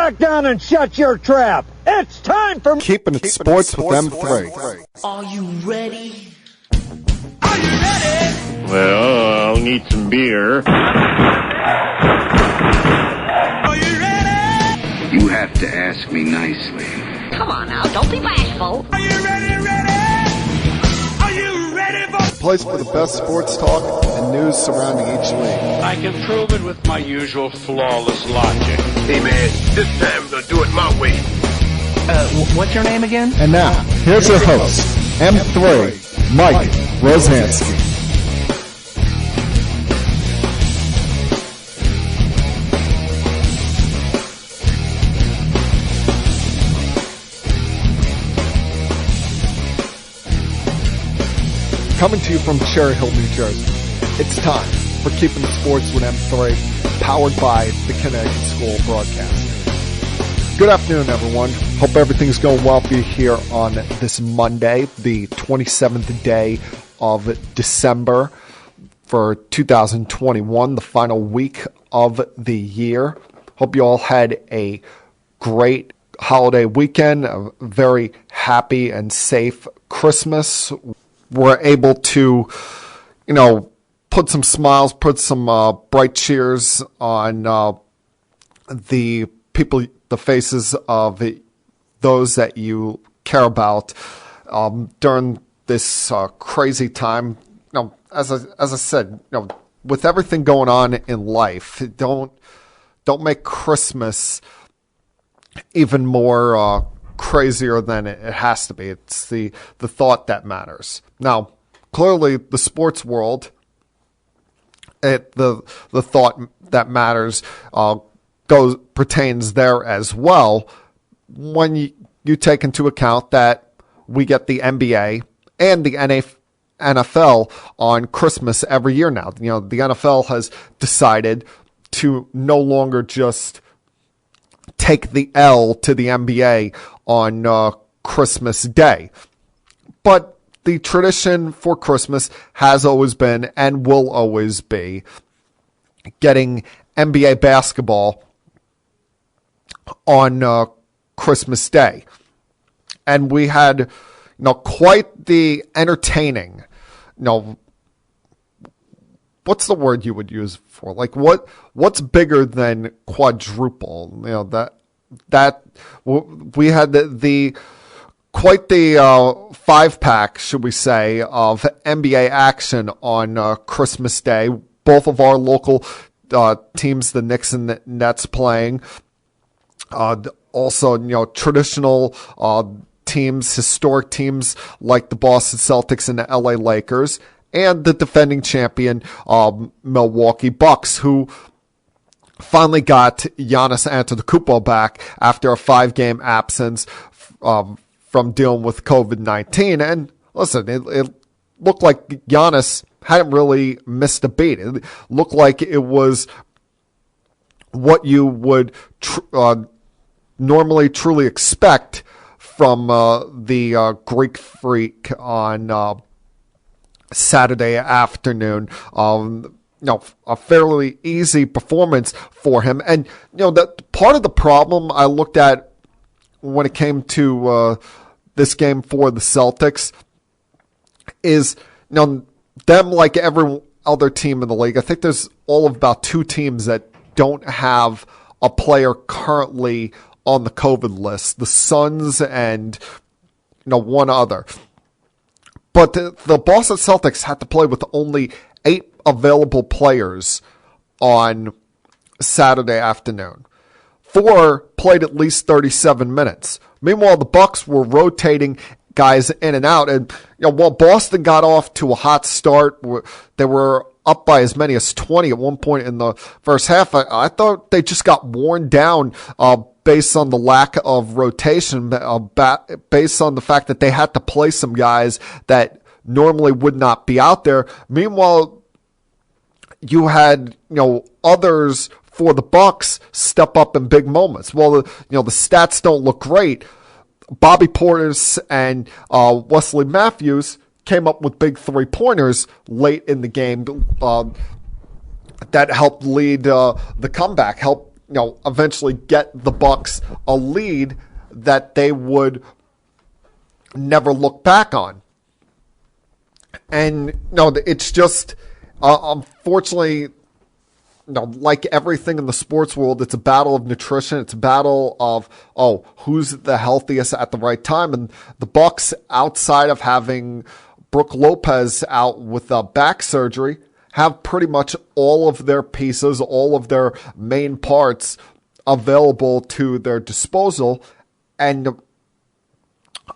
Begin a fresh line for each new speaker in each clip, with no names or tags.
back down and shut your trap. It's time for
Keeping It Sports with M3.
Are you ready?
Are you ready?
Well, I'll need some beer.
Are you ready?
You have to ask me nicely.
Come on now, don't be bashful.
Are you ready? Are you ready for
Place for the best sports talk and news surrounding each league.
I can prove it with my usual flawless logic.
Hey, man, this time we'll do it my way.
What's your name again?
And now, here's your host, M3, Mike Rosansky. Coming to you from Cherry Hill, New Jersey. It's time for Keeping It Sports with M3, powered by the Connecticut School of Broadcasting. Good afternoon, everyone. Hope everything's going well for you here on this Monday, the 27th day of December for 2021, the final week of the year. Hope you all had a great holiday weekend, a very happy and safe Christmas. We're able to, put some smiles, put some bright cheers on the people, the faces of those that you care about during this crazy time. As I said, with everything going on in life, don't make Christmas even more crazier than it has to be. It's the thought that matters. Now, clearly, the sports world, the thought that matters pertains there as well. When you take into account that we get the NBA and the NFL on Christmas every year now. The NFL has decided to no longer just take the L to the NBA on Christmas Day. But the tradition for Christmas has always been and will always be getting NBA basketball on Christmas Day. And we had quite the entertaining, what's the word you would use for? Like what's bigger than quadruple? That we had the quite the 5-pack, should we say, of NBA action on Christmas Day. Both of our local teams, the Knicks and the Nets, playing. Also, traditional teams, historic teams like the Boston Celtics and the LA Lakers, and the defending champion Milwaukee Bucks, who finally got Giannis Antetokounmpo back after a 5-game absence from dealing with COVID-19. And listen, it looked like Giannis hadn't really missed a beat. It looked like it was what you would normally truly expect from the Greek Freak on Saturday afternoon. A fairly easy performance for him. And, that part of the problem I looked at when it came to this game for the Celtics is, them, like every other team in the league. I think there's all of about 2 teams that don't have a player currently on the COVID list, the Suns and, one other. But the Boston Celtics had to play with only 8 available players on Saturday afternoon. 4 played at least 37 minutes. Meanwhile, the Bucks were rotating guys in and out. And while Boston got off to a hot start, they were up by as many as 20 at one point in the first half. I thought they just got worn down based on the lack of rotation, based on the fact that they had to play some guys that normally would not be out there. Meanwhile, you had, others for the Bucks step up in big moments. Well, the stats don't look great. Bobby Portis and Wesley Matthews came up with big 3-pointers late in the game that helped lead the comeback, helped eventually get the Bucks a lead that they would never look back on. And it's just unfortunately, like everything in the sports world, it's a battle of nutrition. It's a battle of who's the healthiest at the right time. And the Bucks, outside of having Brooke Lopez out with back surgery, have pretty much all of their pieces, all of their main parts available to their disposal, and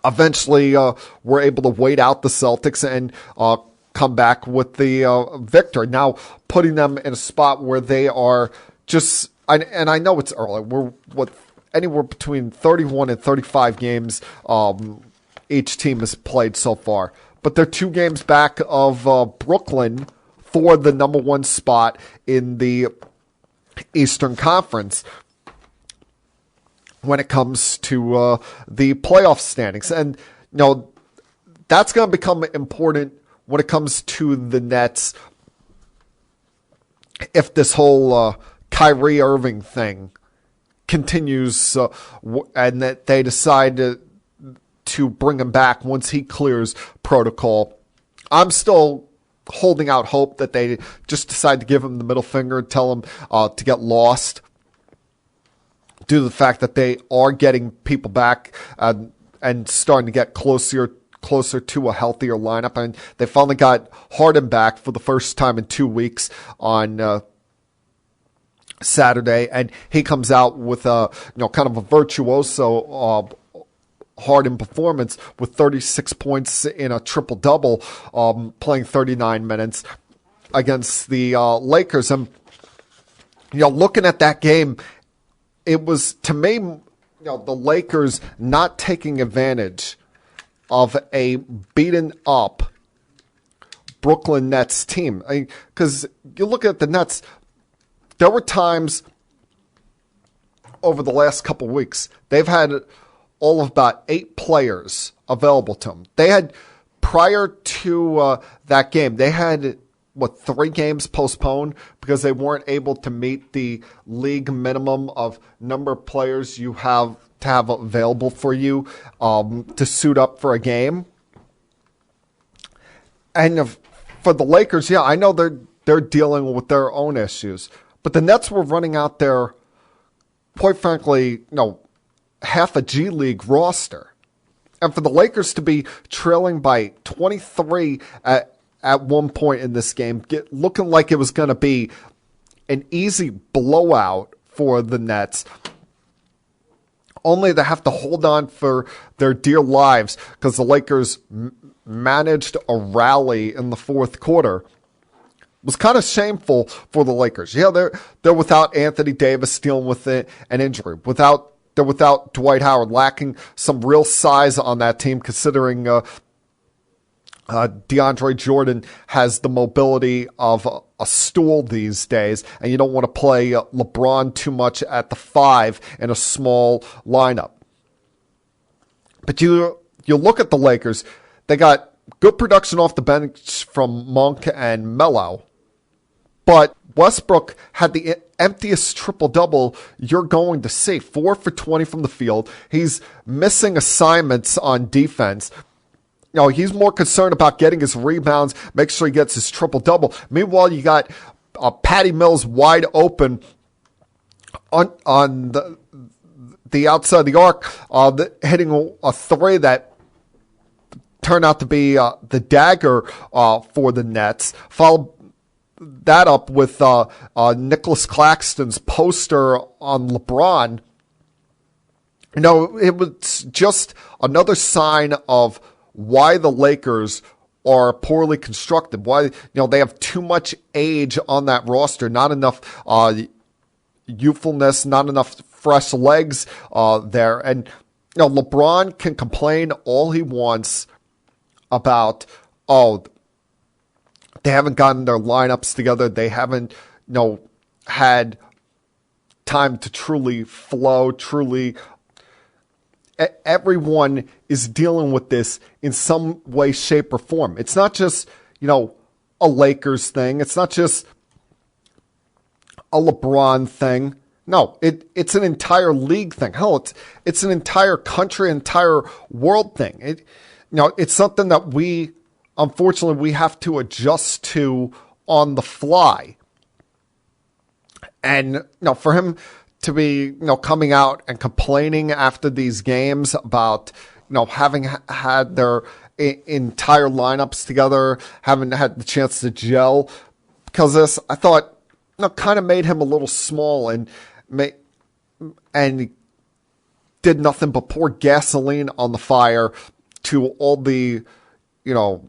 eventually were able to wait out the Celtics and come back with the victory. Now putting them in a spot where they are just, and I know it's early, we're anywhere between 31 and 35 games each team has played so far, but they're 2 games back of Brooklyn for the number 1 spot in the Eastern Conference when it comes to the playoff standings. And, that's going to become important when it comes to the Nets if this whole Kyrie Irving thing continues and that they decide to bring him back once he clears protocol. I'm still holding out hope that they just decide to give him the middle finger and tell him to get lost, due to the fact that they are getting people back and starting to get closer to a healthier lineup. And they finally got Harden back for the first time in 2 weeks on Saturday, and he comes out with a kind of a virtuoso Harden performance with 36 points in a triple-double, playing 39 minutes against the Lakers. And looking at that game, it was, to me, the Lakers not taking advantage of a beaten up Brooklyn Nets team. Because you look at the Nets, there were times over the last couple weeks, they've had all of about 8 players available to them. They had, prior to that game, they had 3 games postponed because they weren't able to meet the league minimum of number of players you have to have available for you to suit up for a game. And for the Lakers, I know they're dealing with their own issues, but the Nets were running out there, quite frankly, half a G League roster. And for the Lakers to be trailing by 23 at one point in this game, looking like it was going to be an easy blowout for the Nets, only to have to hold on for their dear lives because the Lakers managed a rally in the fourth quarter, was kind of shameful for the Lakers. They're without Anthony Davis, dealing with an injury. They're without Dwight Howard, lacking some real size on that team, considering DeAndre Jordan has the mobility of a stool these days, and you don't want to play LeBron too much at the 5 in a small lineup. But you look at the Lakers, they got good production off the bench from Monk and Melo, but Westbrook had the emptiest triple-double you're going to see. 4 for 20 from the field. He's missing assignments on defense. He's more concerned about getting his rebounds, make sure he gets his triple-double. Meanwhile, you got Patty Mills wide open on the outside of the arc, hitting a 3 that turned out to be the dagger for the Nets. Followed that up with Nicholas Claxton's poster on LeBron. It was just another sign of why the Lakers are poorly constructed. Why they have too much age on that roster, not enough youthfulness, not enough fresh legs there. And LeBron can complain all he wants about they haven't gotten their lineups together. They haven't had time to truly flow, truly. Everyone is dealing with this in some way, shape, or form. It's not just, a Lakers thing. It's not just a LeBron thing. No, it's an entire league thing. Hell, it's an entire country, entire world thing. It's something that unfortunately, we have to adjust to on the fly. And for him to be coming out and complaining after these games about having had their entire lineups together, haven't had the chance to gel because of this, I thought kind of made him a little small and did nothing but pour gasoline on the fire to all the GOAT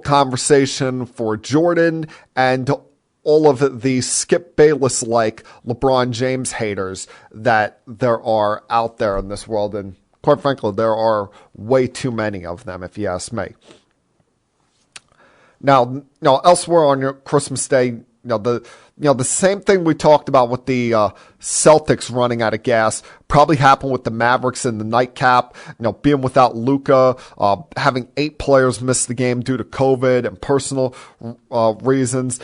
conversation for Jordan and all of the Skip Bayless-like LeBron James haters that there are out there in this world. And quite frankly, there are way too many of them, if you ask me. Now, elsewhere on your Christmas Day, the same thing we talked about with the Celtics running out of gas probably happened with the Mavericks in the nightcap. Being without Luka, having 8 players miss the game due to COVID and personal reasons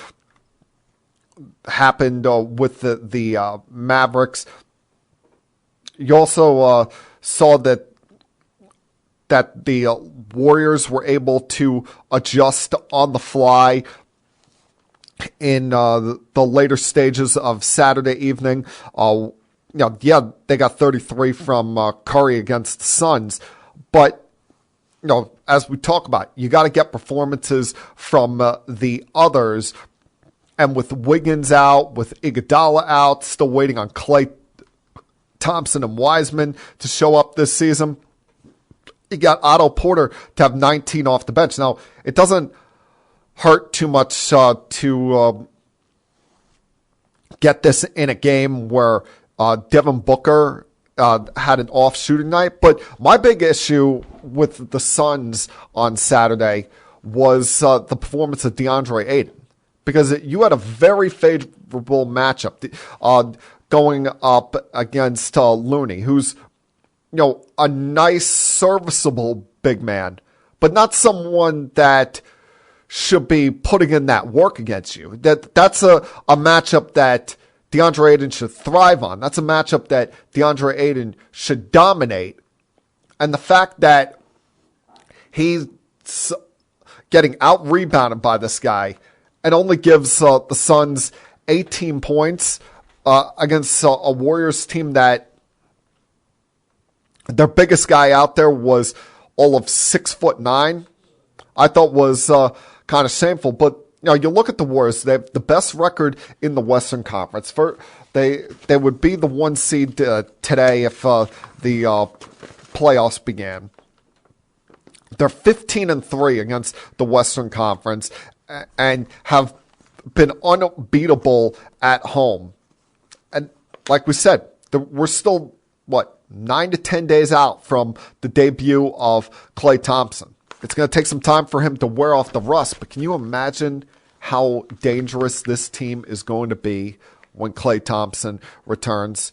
happened with the Mavericks. You also saw that the Warriors were able to adjust on the fly in the later stages of Saturday evening. They got 33 from Curry against the Suns, but as we talk about, you got to get performances from the others. And with Wiggins out, with Iguodala out, still waiting on Klay Thompson and Wiseman to show up this season, you got Otto Porter to have 19 off the bench. Now, it doesn't hurt too much to get this in a game where Devin Booker had an off shooting night. But my big issue with the Suns on Saturday was the performance of DeAndre Ayton. Because you had a very favorable matchup going up against Looney, who's a nice, serviceable big man, but not someone that should be putting in that work against you. That's a matchup that DeAndre Ayton should thrive on. That's a matchup that DeAndre Ayton should dominate. And the fact that he's getting out-rebounded by this guy and only gives the Suns 18 points against a Warriors team that their biggest guy out there was all of 6'9", I thought was kind of shameful. But you look at the Warriors; they have the best record in the Western Conference. They would be the 1 seed today if the playoffs began. They're 15-3 against the Western Conference and have been unbeatable at home. And like we said, we're still, 9 to 10 days out from the debut of Klay Thompson. It's going to take some time for him to wear off the rust, but can you imagine how dangerous this team is going to be when Klay Thompson returns?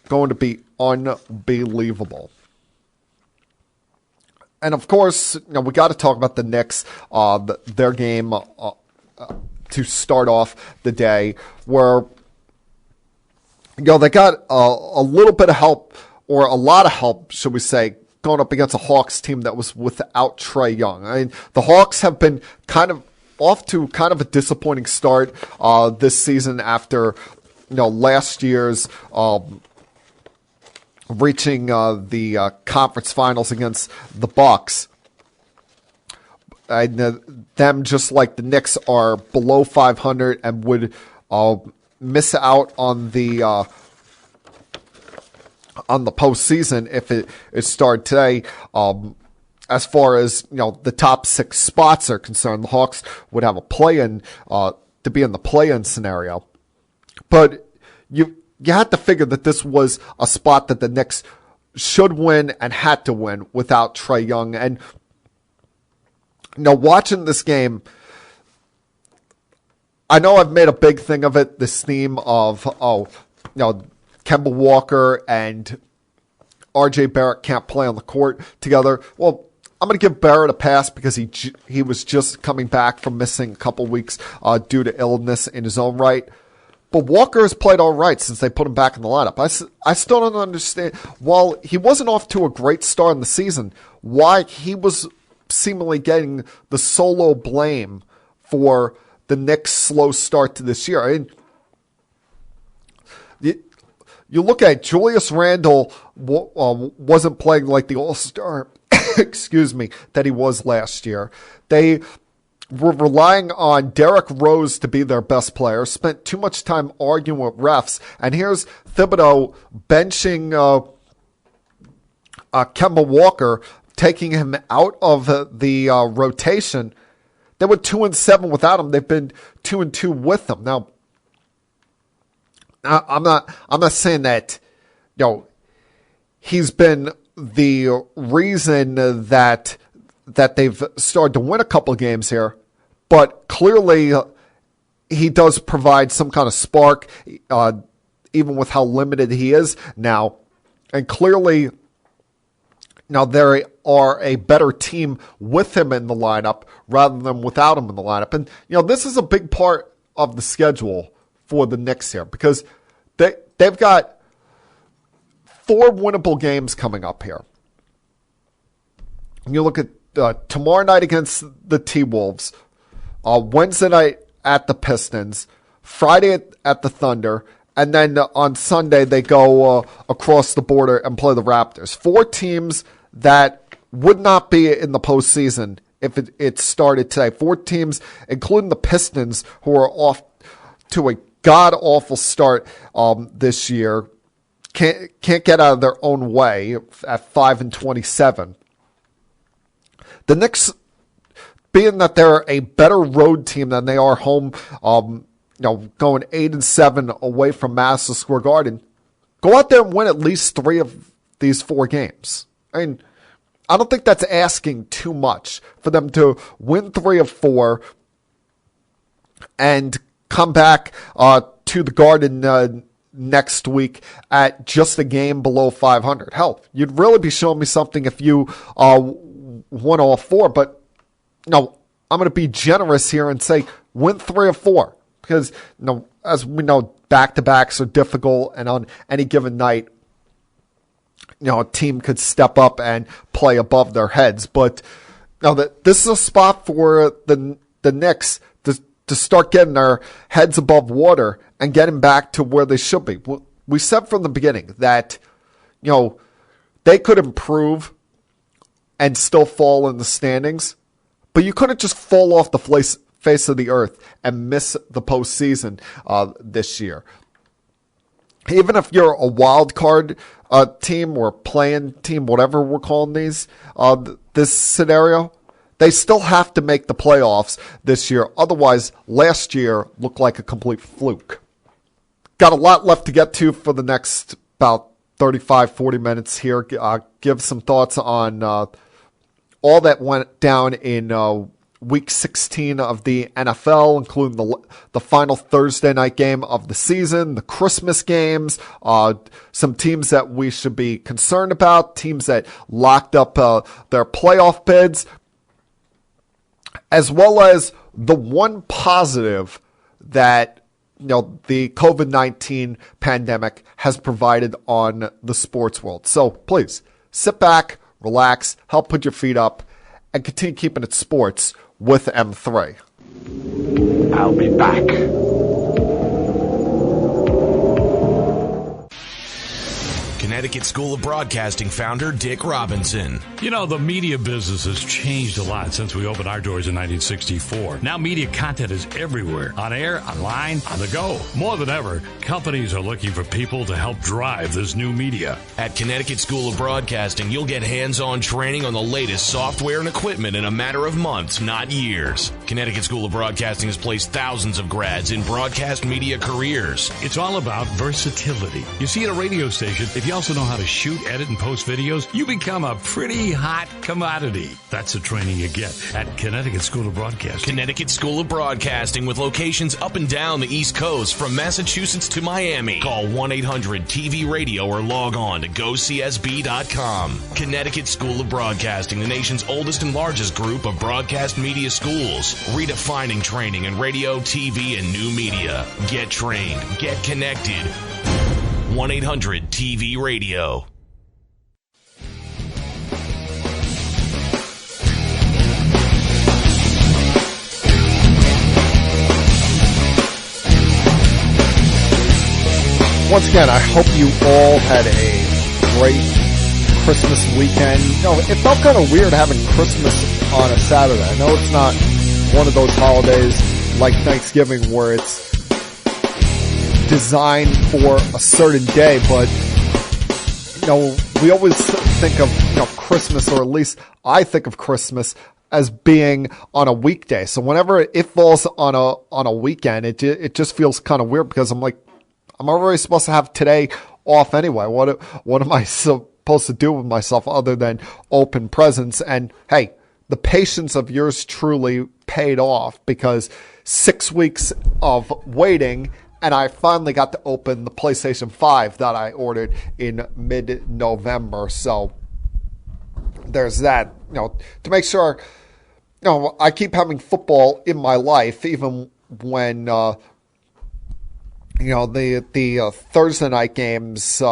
Going to be unbelievable. And of course, we got to talk about the Knicks, their game to start off the day, where they got a little bit of help, or a lot of help, should we say, going up against a Hawks team that was without Trae Young. I mean, the Hawks have been kind of off to kind of a disappointing start this season after last year's reaching the conference finals against the Bucks. And them, just like the Knicks, are below 500 and would miss out on the postseason if it started today. As far as the top 6 spots are concerned, the Hawks would have a play-in to be in the play-in scenario. But you had to figure that this was a spot that the Knicks should win and had to win without Trae Young. And watching this game, I know I've made a big thing of it, this theme of, Kemba Walker and RJ Barrett can't play on the court together. Well, I'm going to give Barrett a pass because he was just coming back from missing a couple weeks due to illness in his own right. But Walker has played all right since they put him back in the lineup. I still don't understand. While he wasn't off to a great start in the season, why he was seemingly getting the solo blame for the Knicks' slow start to this year. I mean, you look at Julius Randle wasn't playing like the all-star, excuse me, that he was last year. They were relying on Derrick Rose to be their best player, spent too much time arguing with refs, and here's Thibodeau benching Kemba Walker, taking him out of the rotation. They were 2-7 without him. They've been 2-2 with him. Now, I'm not saying that, he's been the reason that they've started to win a couple of games here, but clearly he does provide some kind of spark, even with how limited he is now. And clearly, now they are a better team with him in the lineup rather than without him in the lineup. And, this is a big part of the schedule for the Knicks here, because they've got 4 winnable games coming up here. You look at tomorrow night against the T-Wolves, Wednesday night at the Pistons, Friday at the Thunder, and then on Sunday they go across the border and play the Raptors. 4 teams that would not be in the postseason if it started today. 4 teams, including the Pistons, who are off to a god-awful start this year. Can't get out of their own way at 5-27. The Knicks, being that they're a better road team than they are home, going 8-7 away from Madison Square Garden, go out there and win at least 3 of these 4 games. I mean, I don't think that's asking too much for them to win 3 of 4 and come back to the Garden next week at just a game below 500. Hell, you'd really be showing me something if you won all 4, but no, I'm going to be generous here and say win 3 of 4, because as we know, back-to-backs are difficult, and on any given night, a team could step up and play above their heads. But this is a spot for the Knicks to start getting their heads above water and getting back to where they should be. We said from the beginning that, they could improve and still fall in the standings, but you couldn't just fall off the face of the earth and miss the postseason this year. Even if you're a wild card team or playing team, whatever we're calling these, this scenario, they still have to make the playoffs this year. Otherwise, last year looked like a complete fluke. Got a lot left to get to for the next about 35, 40 minutes here. Give some thoughts on all that went down in Week 16 of the NFL, including the final Thursday night game of the season, the Christmas games, some teams that we should be concerned about, teams that locked up their playoff bids, as well as the one positive that the COVID-19 pandemic has provided on the sports world. So please sit back, relax, help put your feet up, and continue keeping it sports with M3.
I'll be back.
Connecticut School of Broadcasting founder Dick Robinson.
The media business has changed a lot since we opened our doors in 1964. Now media content is everywhere. On air, online, on the go. More than ever, companies are looking for people to help drive this new media.
At Connecticut School of Broadcasting, you'll get hands-on training on the latest software and equipment in a matter of months, not years. Connecticut School of Broadcasting has placed thousands of grads in broadcast media careers.
It's all about versatility. You see, at a radio station, if you you also know how to shoot, edit, and post videos, you become a pretty hot commodity. That's the training you get at Connecticut School of Broadcasting.
Connecticut School of Broadcasting with locations up and down the East Coast from Massachusetts to Miami. Call 1-800-TV-RADIO or log on to gocsb.com. Connecticut School of Broadcasting, the nation's oldest and largest group of broadcast media schools, redefining training in radio, TV, and new media. Get trained. Get connected. 1-800-TV-RADIO.
Once again, I hope you all had a great Christmas weekend. It felt kind of weird having Christmas on a Saturday. I know it's not one of those holidays like Thanksgiving where it's designed for a certain day, but we always think of Christmas, or at least I think of Christmas as being on a weekday. So whenever it falls on a weekend, it just feels kind of weird, because I'm like, I'm already supposed to have today off anyway. What am I supposed to do with myself other than open presents? And hey, the patience of yours truly paid off, because 6 weeks of waiting, and I finally got to open the PlayStation 5 that I ordered in mid-November. So there's that. To make sure, I keep having football in my life, even when the Thursday night games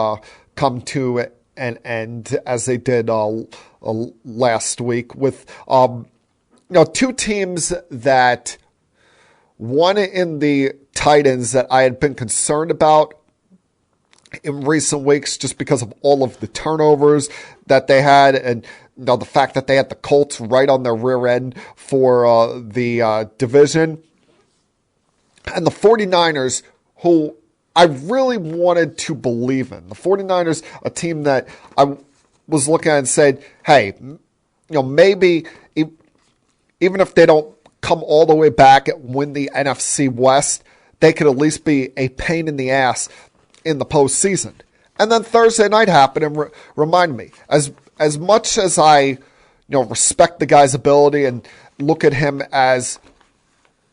come to an end, as they did last week, with two teams that, one in the Titans that I had been concerned about in recent weeks just because of all of the turnovers that they had, and the fact that they had the Colts right on their rear end for the division, and the 49ers, who I really wanted to believe in. The 49ers, a team that I was looking at and said, hey, maybe even if they don't come all the way back and win the NFC West, they could at least be a pain in the ass in the postseason. And then Thursday night happened and reminded me, as much as I respect the guy's ability and look at him as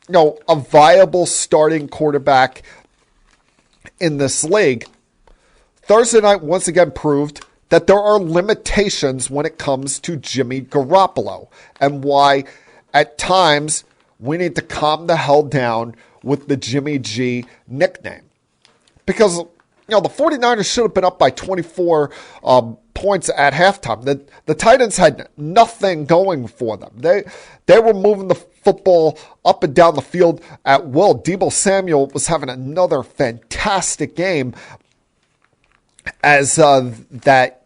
a viable starting quarterback in this league, Thursday night once again proved that there are limitations when it comes to Jimmy Garoppolo, and why at times we need to calm the hell down with the Jimmy G nickname. Because the 49ers should have been up by 24 points at halftime. The Titans had nothing going for them. They were moving the football up and down the field at will. Deebo Samuel was having another fantastic game as that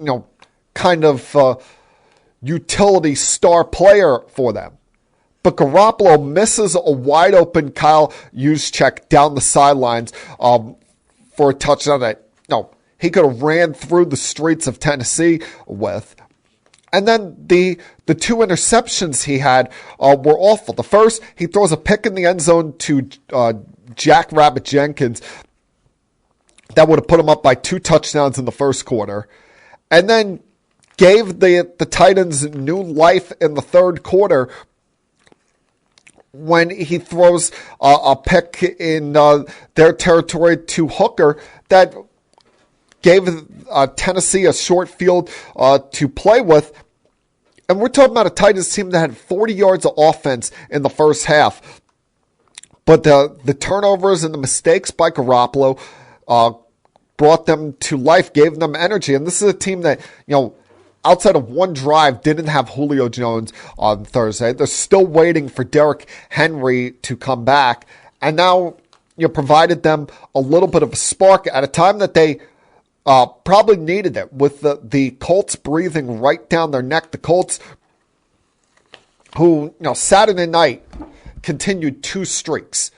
kind of utility star player for them. But Garoppolo misses a wide open Kyle Juszczyk down the sidelines for a touchdown that he could have ran through the streets of Tennessee with. And then the two interceptions he had were awful. The first, he throws a pick in the end zone to Jack Rabbit Jenkins that would have put him up by 2 touchdowns in the first quarter, and then gave the Titans new life in the third quarter when he throws a pick in their territory to Hooker that gave Tennessee a short field to play with. And we're talking about a Titans team that had 40 yards of offense in the first half. But the turnovers and the mistakes by Garoppolo brought them to life, gave them energy. And this is a team that, outside of one drive, didn't have Julio Jones on Thursday. They're still waiting for Derrick Henry to come back. And now, provided them a little bit of a spark at a time that they probably needed it, with the Colts breathing right down their neck. The Colts, who, Saturday night continued 2 streaks.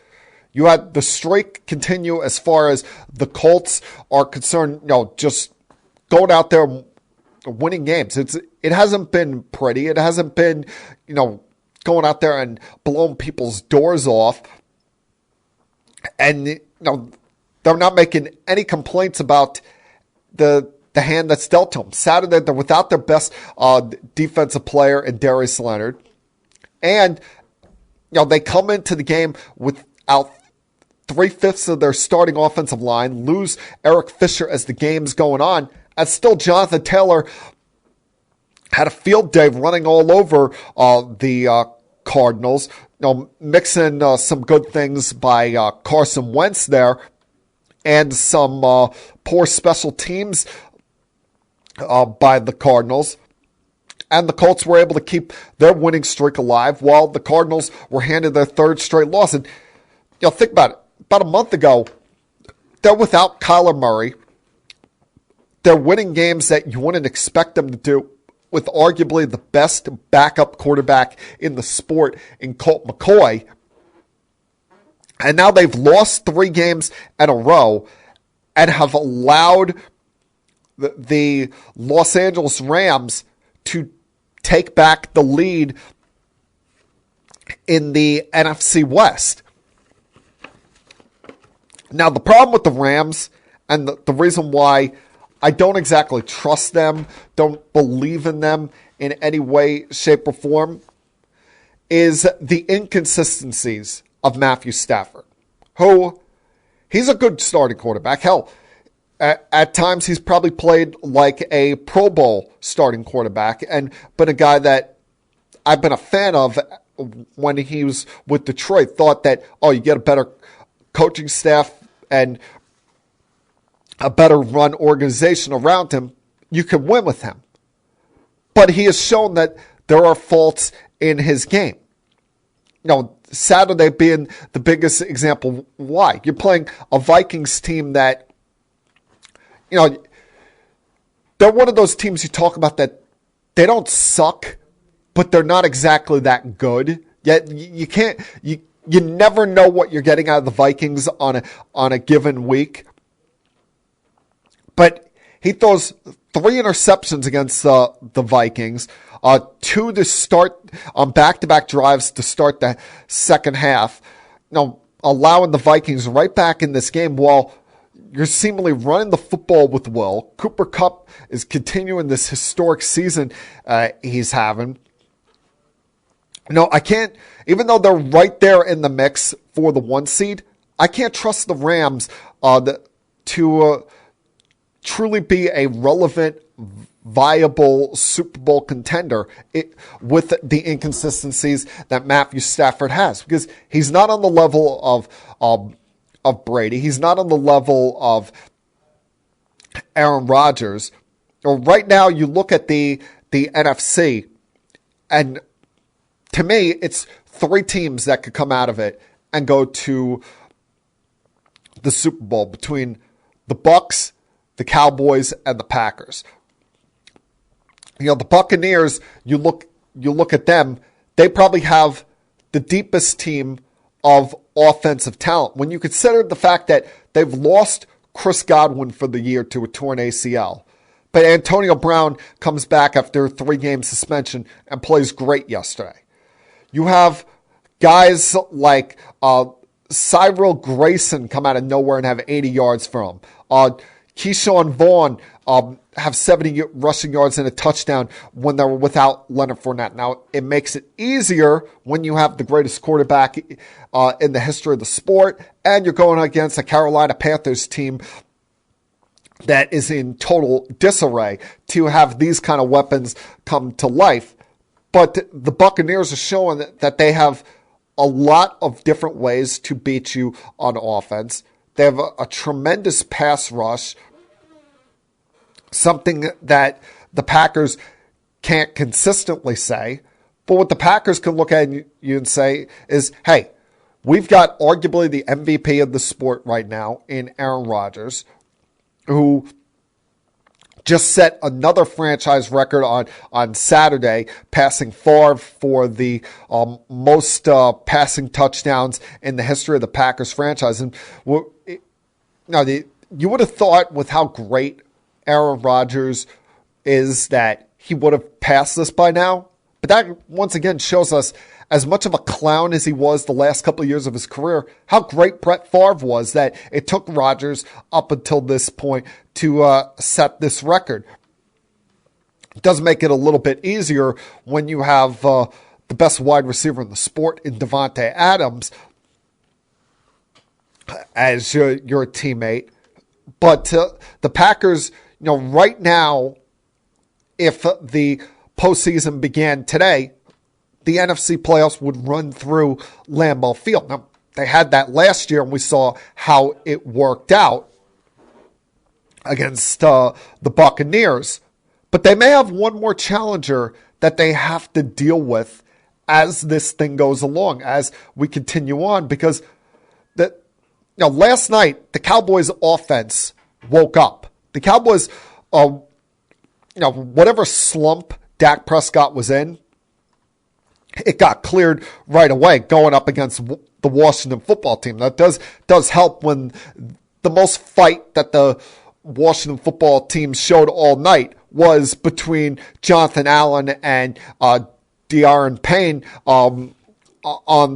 You had the streak continue as far as the Colts are concerned, just going out there winning games. It hasn't been pretty. It hasn't been, going out there and blowing people's doors off. And, they're not making any complaints about the the hand that's dealt to them. Saturday, they're without their best defensive player in Darius Leonard. And, they come into the game without 3/5 of their starting offensive line, lose Eric Fisher as the game's going on, and still Jonathan Taylor had a field day running all over the Cardinals. Mixing some good things by Carson Wentz there and some poor special teams by the Cardinals. And the Colts were able to keep their winning streak alive while the Cardinals were handed their third straight loss. And, think about it. About a month ago, they're without Kyler Murray. They're winning games that you wouldn't expect them to do with arguably the best backup quarterback in the sport in Colt McCoy. And now they've lost 3 games in a row and have allowed the Los Angeles Rams to take back the lead in the NFC West. Now, the problem with the Rams, and the reason why I don't exactly trust them, don't believe in them in any way, shape, or form, is the inconsistencies of Matthew Stafford, who, he's a good starting quarterback. Hell, at times he's probably played like a Pro Bowl starting quarterback and been a guy that I've been a fan of when he was with Detroit. Thought that, you get a better coaching staff and a better run organization around him, you can win with him. But he has shown that there are faults in his game. Saturday being the biggest example. Why? You're playing a Vikings team that, they're one of those teams you talk about that they don't suck, but they're not exactly that good. Yet you never know what you're getting out of the Vikings on a given week. But he throws 3 interceptions against the Vikings, 2 to start on back-to-back drives to start the second half. Allowing the Vikings right back in this game while you're seemingly running the football with will. Cooper Kupp is continuing this historic season he's having. I can't, even though they're right there in the mix for the 1 seed, I can't trust the Rams to truly be a relevant, viable Super Bowl contender with the inconsistencies that Matthew Stafford has, because he's not on the level of Brady. He's not on the level of Aaron Rodgers. Right now, you look at the NFC, and to me, it's 3 teams that could come out of it and go to the Super Bowl between the Bucs, the Cowboys, and the Packers. The Buccaneers, you look at them, they probably have the deepest team of offensive talent. When you consider the fact that they've lost Chris Godwin for the year to a torn ACL, but Antonio Brown comes back after a 3-game suspension and plays great yesterday. You have guys like Cyril Grayson come out of nowhere and have 80 yards for him. Keyshawn Vaughn have 70 rushing yards and a touchdown when they were without Leonard Fournette. Now, it makes it easier when you have the greatest quarterback in the history of the sport, and you're going against a Carolina Panthers team that is in total disarray to have these kind of weapons come to life. But the Buccaneers are showing that they have a lot of different ways to beat you on offense. They have a tremendous pass rush, something that the Packers can't consistently say. But what the Packers can look at you and say is, hey, we've got arguably the MVP of the sport right now in Aaron Rodgers, who just set another franchise record on Saturday, passing Favre for the most passing touchdowns in the history of the Packers franchise. And you would have thought with how great Aaron Rodgers is that he would have passed this by now. But that once again shows us as much of a clown as he was the last couple of years of his career, how great Brett Favre was that it took Rodgers up until this point to set this record. It does make it a little bit easier when you have the best wide receiver in the sport in Devontae Adams as your teammate. But the Packers, right now, if the postseason began today, the NFC playoffs would run through Lambeau Field. Now, they had that last year, and we saw how it worked out against the Buccaneers. But they may have one more challenger that they have to deal with as this thing goes along, as we continue on, because last night the Cowboys' offense woke up. The Cowboys, whatever slump Dak Prescott was in, it got cleared right away going up against the Washington football team. That does help when the most fight that the Washington football team showed all night was between Jonathan Allen and De'Aaron Payne on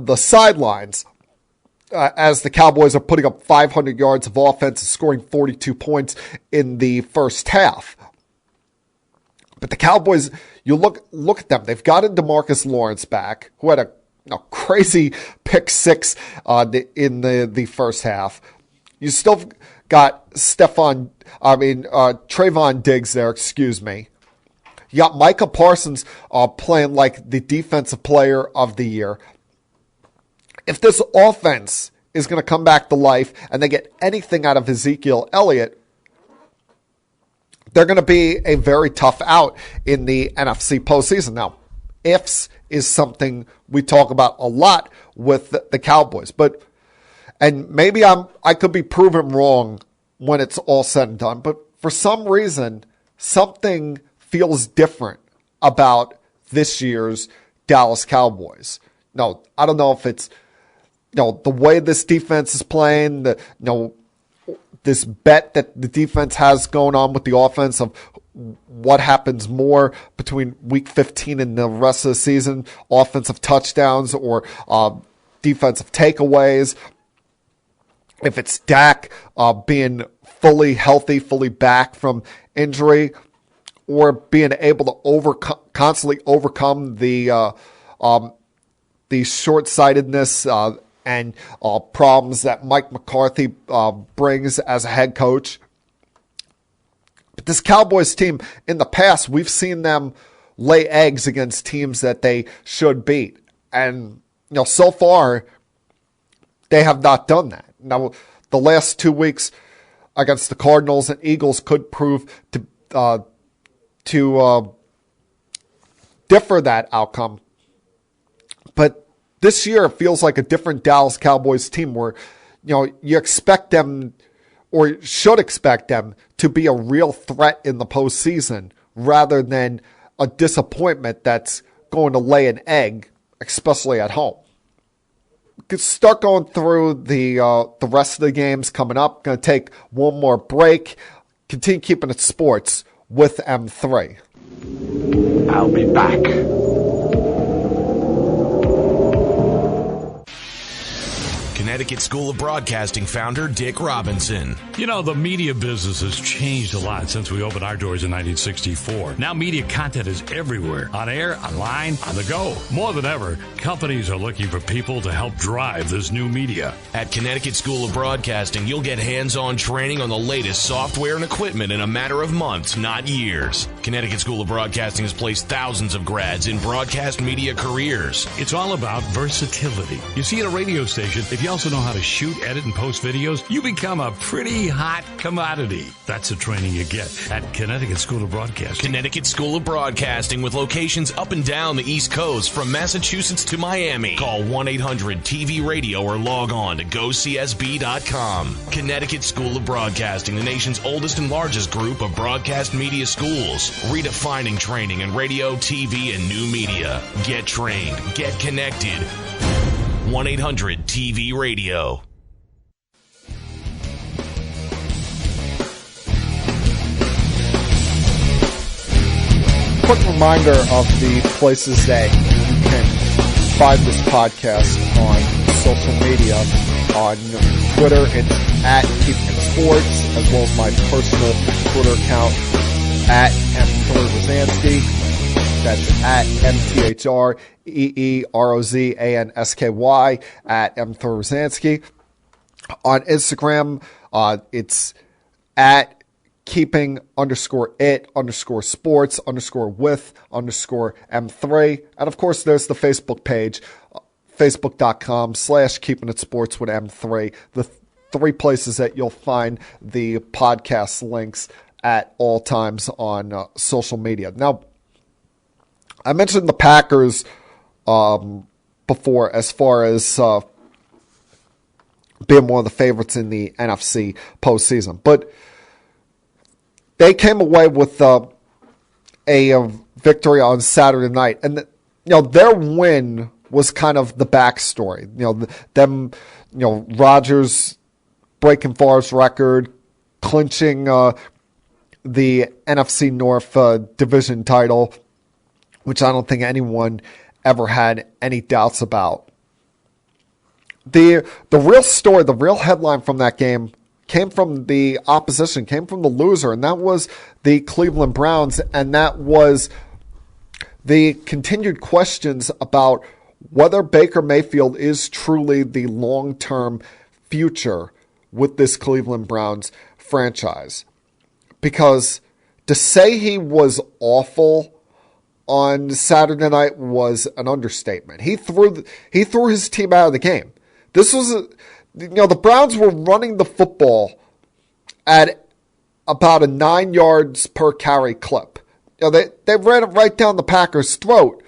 the sidelines. As the Cowboys are putting up 500 yards of offense and scoring 42 points in the first half. But the Cowboys, you look at them. They've got a DeMarcus Lawrence back, who had a crazy pick six in the first half. You still got Trayvon Diggs there, excuse me. You got Micah Parsons playing like the defensive player of the year. If this offense is going to come back to life and they get anything out of Ezekiel Elliott, they're going to be a very tough out in the NFC postseason. Now, ifs is something we talk about a lot with the Cowboys, and maybe I could be proven wrong when it's all said and done, but for some reason, something feels different about this year's Dallas Cowboys. No, I don't know if it's the way this defense is playing, this bet that the defense has going on with the offense of what happens more between week 15 and the rest of the season, offensive touchdowns or defensive takeaways. If it's Dak being fully healthy, fully back from injury, or being able to constantly overcome the short-sightedness and problems that Mike McCarthy brings as a head coach. But this Cowboys team, in the past, we've seen them lay eggs against teams that they should beat. And, so far, they have not done that. Now, the last 2 weeks against the Cardinals and Eagles could prove to differ that outcome. But this year, it feels like a different Dallas Cowboys team where, you expect them or should expect them to be a real threat in the postseason rather than a disappointment that's going to lay an egg, especially at home. We could start going through the rest of the games coming up. Going to take one more break. Continue keeping it sports with M3.
I'll be back.
Connecticut School of Broadcasting founder Dick Robinson.
The media business has changed a lot since we opened our doors in 1964. Now media content is everywhere. On air, online, on the go. More than ever, companies are looking for people to help drive this new media.
At Connecticut School of Broadcasting, you'll get hands-on training on the latest software and equipment in a matter of months, not years. Connecticut School of Broadcasting has placed thousands of grads in broadcast media careers.
It's all about versatility. You see, at a radio station, if you also know how to shoot, edit, and post videos, you become a pretty hot commodity. That's the training you get at Connecticut School of Broadcasting.
Connecticut School of Broadcasting with locations up and down the East Coast from Massachusetts to Miami. Call 1-800-TV-RADIO or log on to GoCSB.com. Connecticut School of Broadcasting, the nation's oldest and largest group of broadcast media schools. Redefining training in radio, TV, and new media. Get trained. Get connected. 1-800-TV-RADIO.
Quick reminder of the places that you can find this podcast on social media. On Twitter, it's at Keeping It Sports, as well as my personal Twitter account at mthrozansky. That's at mthreerozansky at mthrozansky. On Instagram, it's at keeping_it_sports_with_M3. And of course, there's the Facebook page, facebook.com/keepingitsports with M3. The three places that you'll find the podcast links at all times on social media. Now, I mentioned the Packers before as far as being one of the favorites in the NFC postseason. But they came away with a victory on Saturday night. And, their win was kind of the backstory. Rodgers breaking Favre's record, clinching the NFC North division title, which I don't think anyone ever had any doubts about. The real story, the real headline from that game came from the opposition, came from the loser, and that was the Cleveland Browns, and that was the continued questions about whether Baker Mayfield is truly the long-term future with this Cleveland Browns franchise. Because to say he was awful on Saturday night was an understatement. He threw his team out of the game. This was, the Browns were running the football at about a 9 yards per carry clip. They ran it right down the Packers' throat.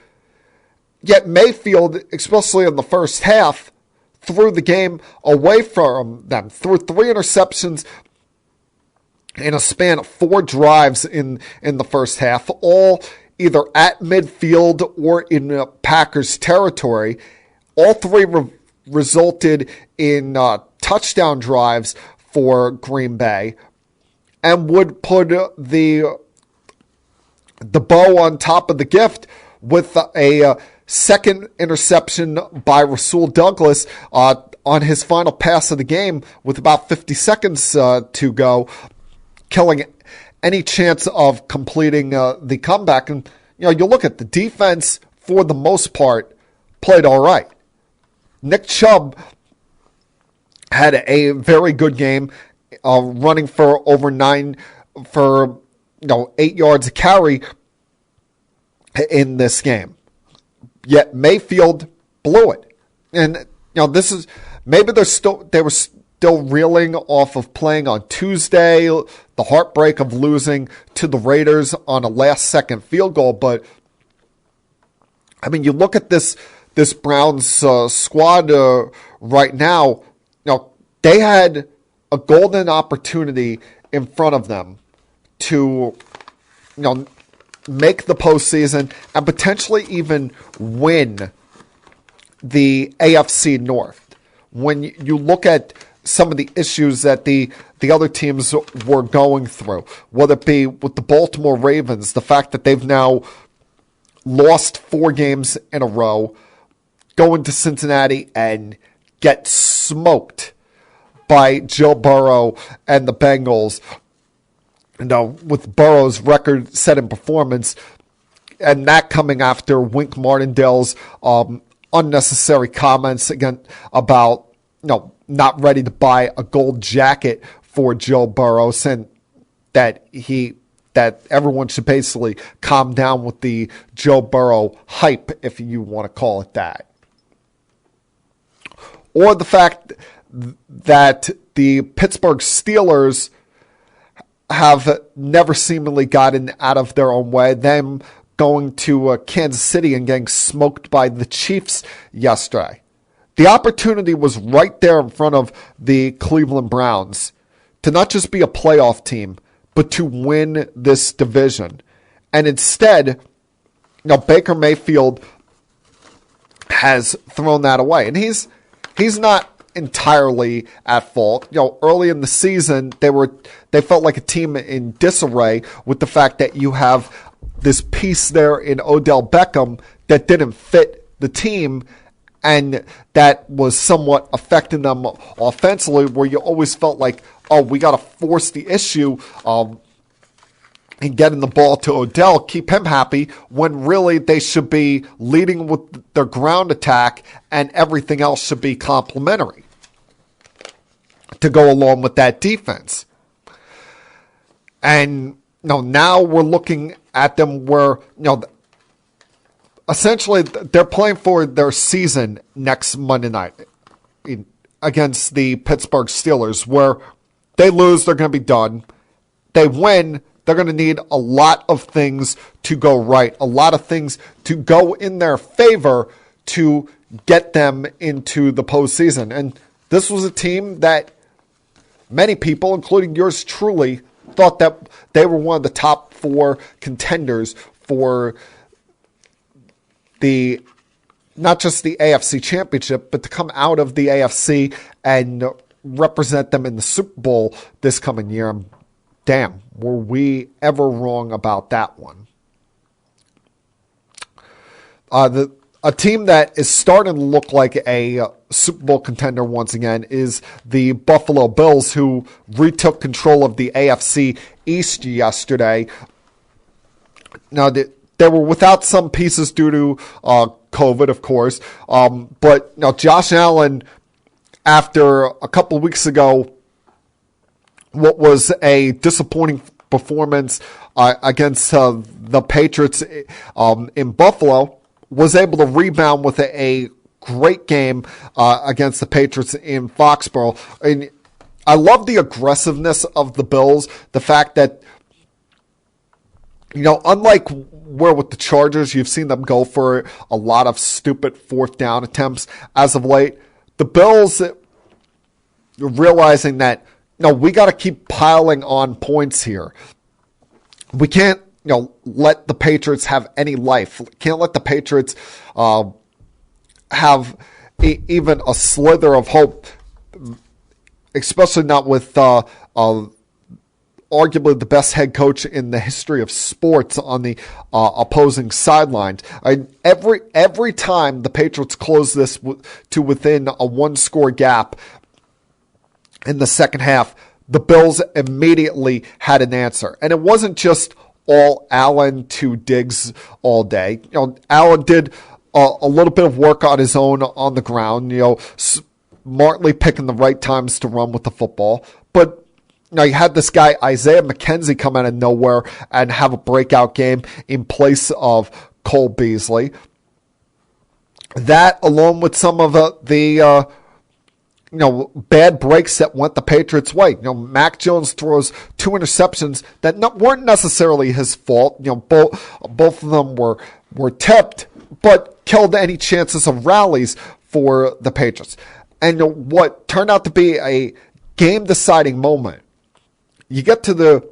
Yet Mayfield, especially in the first half, threw the game away from them. Threw 3 interceptions in a span of 4 drives in the first half, all either at midfield or in Packers territory. All 3 resulted in touchdown drives for Green Bay and would put the bow on top of the gift with a second interception by Rasul Douglas on his final pass of the game with about 50 seconds to go, killing any chance of completing the comeback. And, you look at the defense, for the most part, played all right. Nick Chubb had a very good game, running for over 8 yards a carry in this game. Yet Mayfield blew it. And, this is, maybe they were still reeling off of playing on Tuesday, the heartbreak of losing to the Raiders on a last-second field goal. But, you look at this Browns squad right now, they had a golden opportunity in front of them to, make the postseason and potentially even win the AFC North. When you look at some of the issues that the other teams were going through, whether it be with the Baltimore Ravens, the fact that they've now lost 4 games in a row, go into Cincinnati and get smoked by Joe Burrow and the Bengals. With Burrow's record-setting performance, and that coming after Wink Martindale's unnecessary comments again about not ready to buy a gold jacket for Joe Burrow, saying that everyone should basically calm down with the Joe Burrow hype, if you want to call it that. Or the fact that the Pittsburgh Steelers have never seemingly gotten out of their own way. Them going to Kansas City and getting smoked by the Chiefs yesterday. The opportunity was right there in front of the Cleveland Browns to not just be a playoff team, but to win this division. And instead, Baker Mayfield has thrown that away. And he's not entirely at fault. Early in the season, they felt like a team in disarray with the fact that you have this piece there in Odell Beckham that didn't fit the team, and that was somewhat affecting them offensively, where you always felt like, oh, we got to force the issue and getting the ball to Odell, keep him happy, when really they should be leading with their ground attack and everything else should be complementary to go along with that defense. And now we're looking at them where, essentially they're playing for their season next Monday night against the Pittsburgh Steelers, where they lose, they're going to be done. They win, they're going to need a lot of things to go right, a lot of things to go in their favor to get them into the postseason. And this was a team that many people, including yours truly, thought that they were one of the top 4 contenders for not just the AFC Championship, but to come out of the AFC and represent them in the Super Bowl this coming year. Damn, were we ever wrong about that one? A team that is starting to look like a Super Bowl contender once again is the Buffalo Bills, who retook control of the AFC East yesterday. Now, they were without some pieces due to COVID, of course. But Josh Allen, after a couple of weeks ago, what was a disappointing performance against the Patriots in Buffalo, was able to rebound with a great game against the Patriots in Foxborough. And I love the aggressiveness of the Bills, the fact that, unlike where with the Chargers, you've seen them go for a lot of stupid 4th down attempts as of late. The Bills realizing that, we got to keep piling on points here. We can't, let the Patriots have any life. Can't let the Patriots have even a slither of hope, especially not with arguably the best head coach in the history of sports on the opposing sidelines. Every time the Patriots close this to within a 1-score gap in the second half, the Bills immediately had an answer. And it wasn't just all Allen to Diggs all day. Allen did a little bit of work on his own on the ground, smartly picking the right times to run with the football. But you had this guy, Isaiah McKenzie, come out of nowhere and have a breakout game in place of Cole Beasley. That, along with some of the bad breaks that went the Patriots' way. Mac Jones throws 2 interceptions that weren't necessarily his fault. Both of them were tipped, but killed any chances of rallies for the Patriots. And what turned out to be a game-deciding moment. You get to the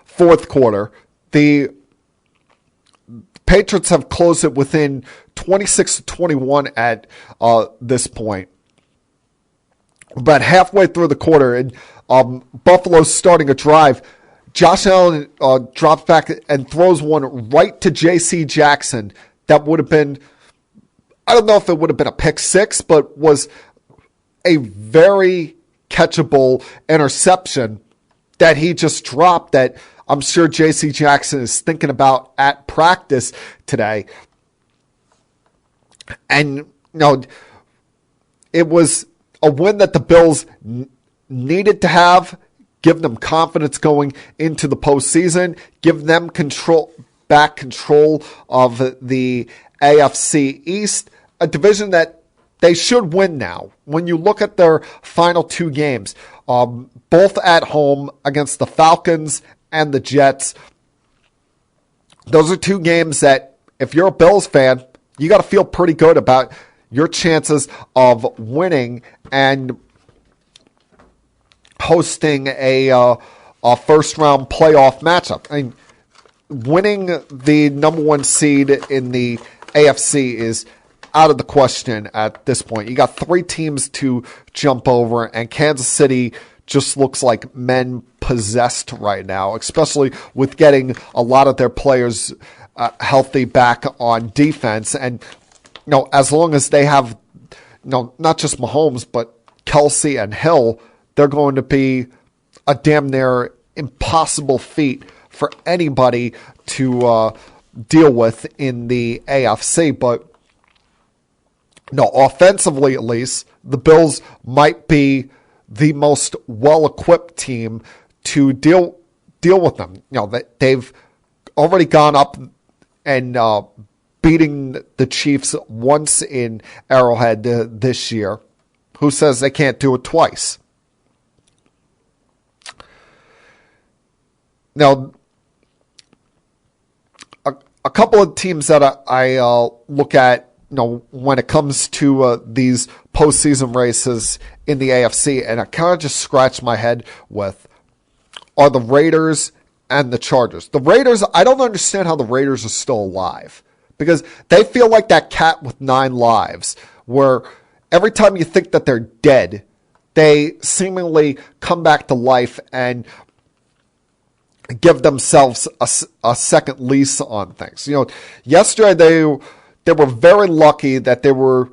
4th quarter, the Patriots have closed it within 26-21 at this point. But halfway through the quarter, and Buffalo's starting a drive, Josh Allen drops back and throws one right to J.C. Jackson. That would have been, I don't know if it would have been a pick 6, but was a very catchable interception that he just dropped that I'm sure J.C. Jackson is thinking about at practice today. And, it was a win that the Bills needed to have, give them confidence going into the postseason, give them control of the AFC East, a division that they should win now. When you look at their final 2 games, both at home against the Falcons and the Jets, those are 2 games that, if you're a Bills fan, you got to feel pretty good about your chances of winning and hosting a first-round playoff matchup. I mean, winning the number 1 seed in the AFC is out of the question at this point. You got 3 teams to jump over, and Kansas City just looks like men possessed right now, especially with getting a lot of their players healthy back on defense. And as long as they have, not just Mahomes, but Kelsey and Hill, they're going to be a damn near impossible feat for anybody to deal with in the AFC. But offensively at least, the Bills might be the most well-equipped team to deal with them. They've already gone up and beating the Chiefs once in Arrowhead this year. Who says they can't do it twice? Now, a couple of teams that I look at, when it comes to these postseason races in the AFC, and I kind of just scratch my head with, are the Raiders and the Chargers. The Raiders, I don't understand how the Raiders are still alive, because they feel like that cat with 9 lives, where every time you think that they're dead, they seemingly come back to life and give themselves a second lease on things. Yesterday they were very lucky that they were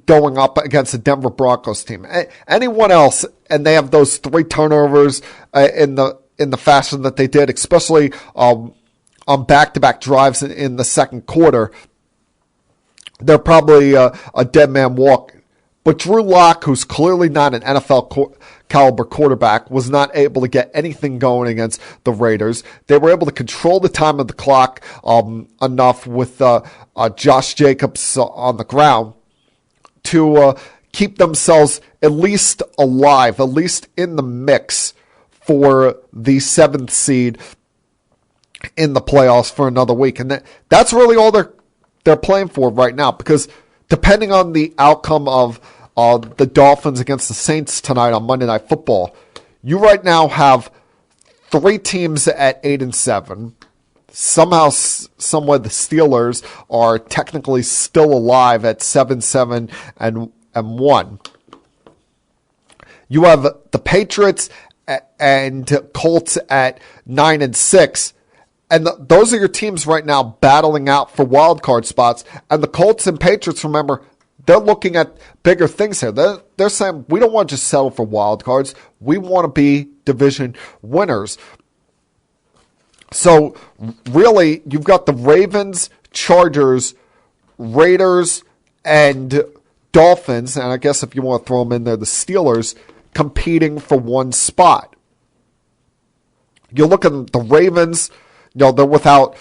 going up against the Denver Broncos team. Anyone else, and they have those 3 turnovers in the fashion that they did, especially on back-to-back drives in the second quarter, they're probably a dead man walking. But Drew Lock, who's clearly not an NFL caliber quarterback, was not able to get anything going against the Raiders. They were able to control the time of the clock enough with Josh Jacobs on the ground to keep themselves at least alive, at least in the mix for the 7th seed in the playoffs for another week. And that's really all they're playing for right now, because depending on the outcome of the Dolphins against the Saints tonight on Monday Night Football, you right now have 3 teams at 8-7. Somehow, somewhere, the Steelers are technically still alive at 7-7 and 1. You have the Patriots and Colts at 9-6. And those are your teams right now battling out for wild card spots. And the Colts and Patriots, remember, they're looking at bigger things here. They're saying, we don't want to just settle for wild cards. We want to be division winners. So, really, you've got the Ravens, Chargers, Raiders, and Dolphins, and I guess if you want to throw them in there, the Steelers, competing for one spot. You look at the Ravens, they're without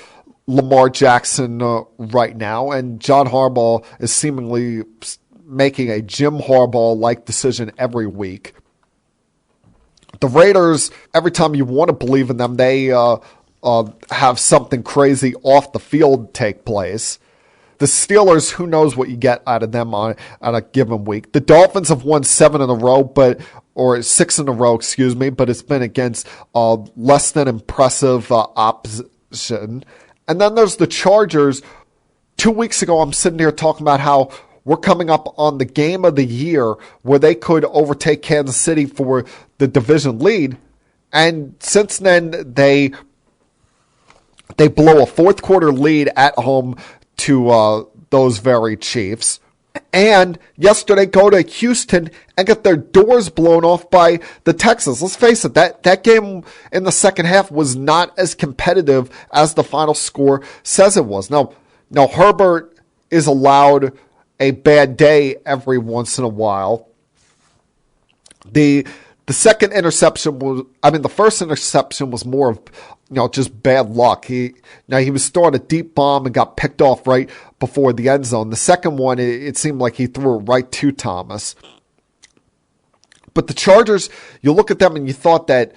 Lamar Jackson right now, and John Harbaugh is seemingly making a Jim Harbaugh-like decision every week. The Raiders, every time you want to believe in them, they have something crazy off the field take place. The Steelers, who knows what you get out of them on a given week. The Dolphins have won 6 in a row, but it's been against less than impressive opposition. And then there's the Chargers. 2 weeks ago, I'm sitting here talking about how we're coming up on the game of the year where they could overtake Kansas City for the division lead. And since then, they blow a fourth quarter lead at home to those very Chiefs. And yesterday go to Houston and get their doors blown off by the Texans. Let's face it, that game in the second half was not as competitive as the final score says it was. Now Herbert is allowed a bad day every once in a while. The second interception the first interception was more of just bad luck. He was throwing a deep bomb and got picked off right before the end zone. The second one, it seemed like he threw it right to Thomas. But the Chargers, you look at them and you thought that,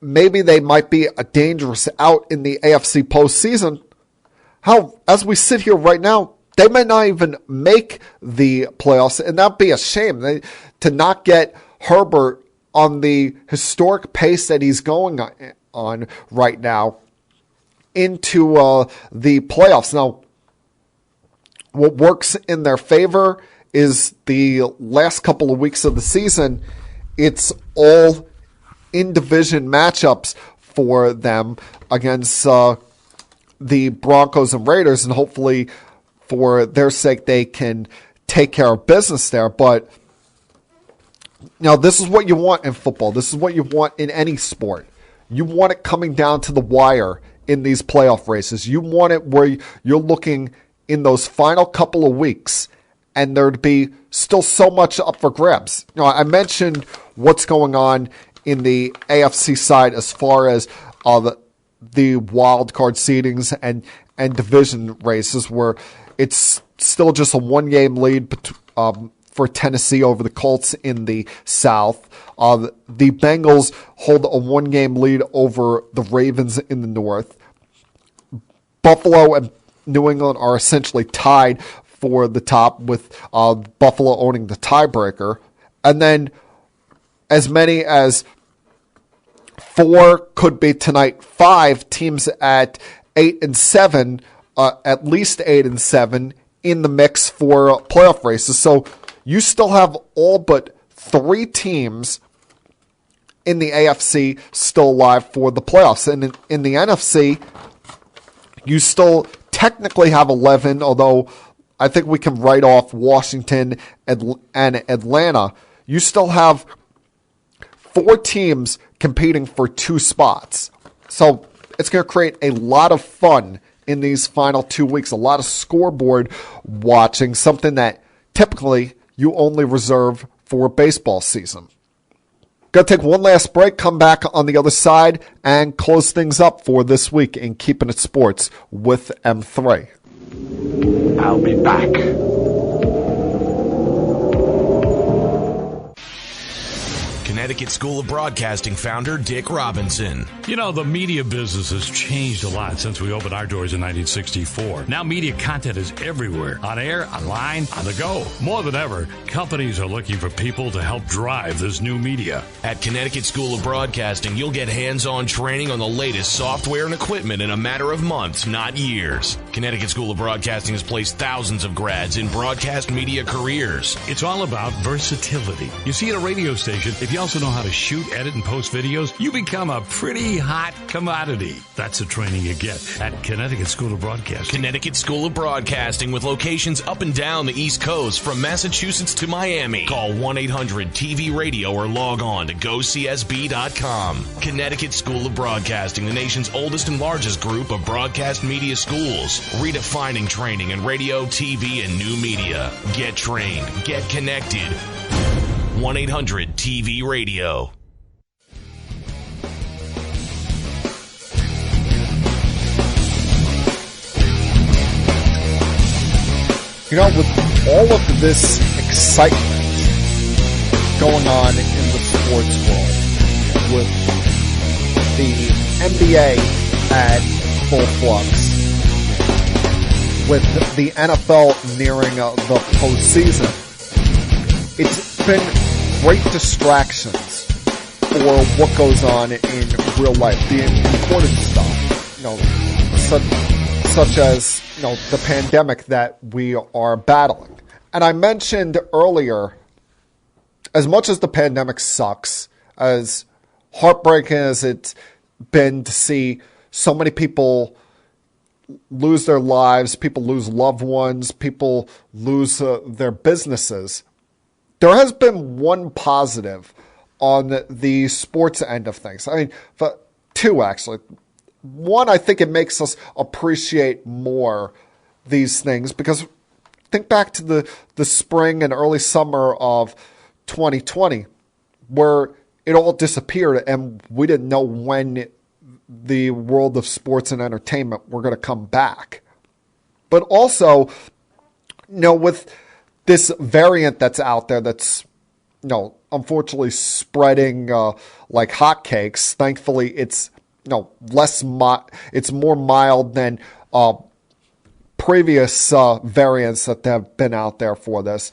maybe they might be a dangerous out in the AFC postseason. As we sit here right now, they might not even make the playoffs, and that'd be a shame to not get Herbert on the historic pace that he's going on right now into the playoffs. Now, what works in their favor is the last couple of weeks of the season, it's all in-division matchups for them against the Broncos and Raiders, and hopefully for their sake, they can take care of business there. But, this is what you want in football. This is what you want in any sport. You want it coming down to the wire in these playoff races. You want it where you're looking in those final couple of weeks and there'd be still so much up for grabs. I mentioned what's going on in the AFC side as far as the wild card seedings and division races, where it's still just a one-game lead for Tennessee over the Colts in the South. The Bengals hold a one-game lead over the Ravens in the North. Buffalo and New England are essentially tied for the top, with Buffalo owning the tiebreaker. And then as many as 4, could be tonight 5 teams at 8 and 7, at least 8 and 7 in the mix for playoff races. So you still have all but 3 teams in the AFC still alive for the playoffs. And in the NFC, you still technically have 11, although I think we can write off Washington and Atlanta. You still have 4 teams competing for 2 spots. So it's going to create a lot of fun in these final 2 weeks, a lot of scoreboard watching, something that typically you only reserve for baseball season. Going to take one last break, come back on the other side, and close things up for this week in Keeping It Sports with M3.
I'll be back.
Connecticut School of Broadcasting founder Dick Robinson.
The media business has changed a lot since we opened our doors in 1964. Now media content is everywhere, on air, online, on the go. More than ever, companies are looking for people to help drive this new media.
At Connecticut School of Broadcasting, you'll get hands-on training on the latest software and equipment in a matter of months, not years. Connecticut School of Broadcasting has placed thousands of grads in broadcast media careers.
It's all about versatility. You see, at a radio station, if you also know how to shoot, edit, and post videos, you become a pretty hot commodity. That's the training you get at Connecticut School of Broadcasting.
Connecticut School of Broadcasting, with locations up and down the East Coast from Massachusetts to Miami. Call 1-800-TV-RADIO or log on to GoCSB.com. Connecticut School of Broadcasting, the nation's oldest and largest group of broadcast media schools, redefining training in radio, TV, and new media. Get trained. Get connected. 1-800-TV-RADIO.
With all of this excitement going on in the sports world, with the NBA at full flux, with the NFL nearing the postseason, it's been great distractions for what goes on in real life, the important stuff, such as the pandemic that we are battling. And I mentioned earlier, as much as the pandemic sucks, as heartbreaking as it's been to see so many people lose their lives, people lose loved ones, people lose their businesses, there has been one positive on the sports end of things. I mean, 2 actually. One, I think it makes us appreciate more these things, because think back to the spring and early summer of 2020, where it all disappeared and we didn't know when the world of sports and entertainment were going to come back. But also, with this variant that's out there that's, unfortunately spreading like hotcakes, thankfully it's it's more mild than previous variants that have been out there for this.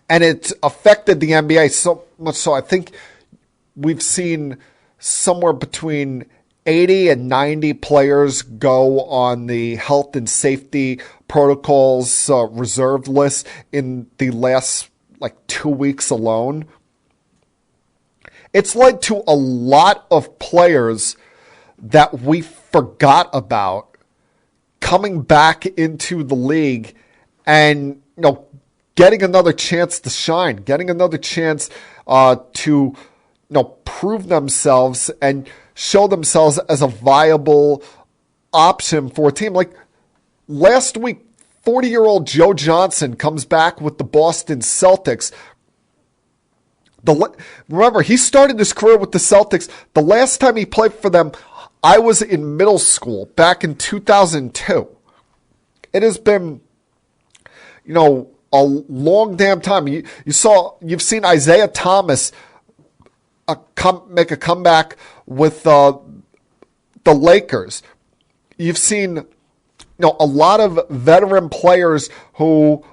And it's affected the NBA so much so I think we've seen somewhere between 80 and 90 players go on the health and safety protocols reserved list in the last 2 weeks alone. It's led to a lot of players that we forgot about coming back into the league and, getting another chance to shine, getting another chance to, prove themselves and show themselves as a viable option for a team. Like last week, 40-year-old Joe Johnson comes back with the Boston Celtics. Remember, he started his career with the Celtics. The last time he played for them, I was in middle school back in 2002. It has been, a long damn time. You've seen Isaiah Thomas make a comeback with the Lakers. You've seen, a lot of veteran players who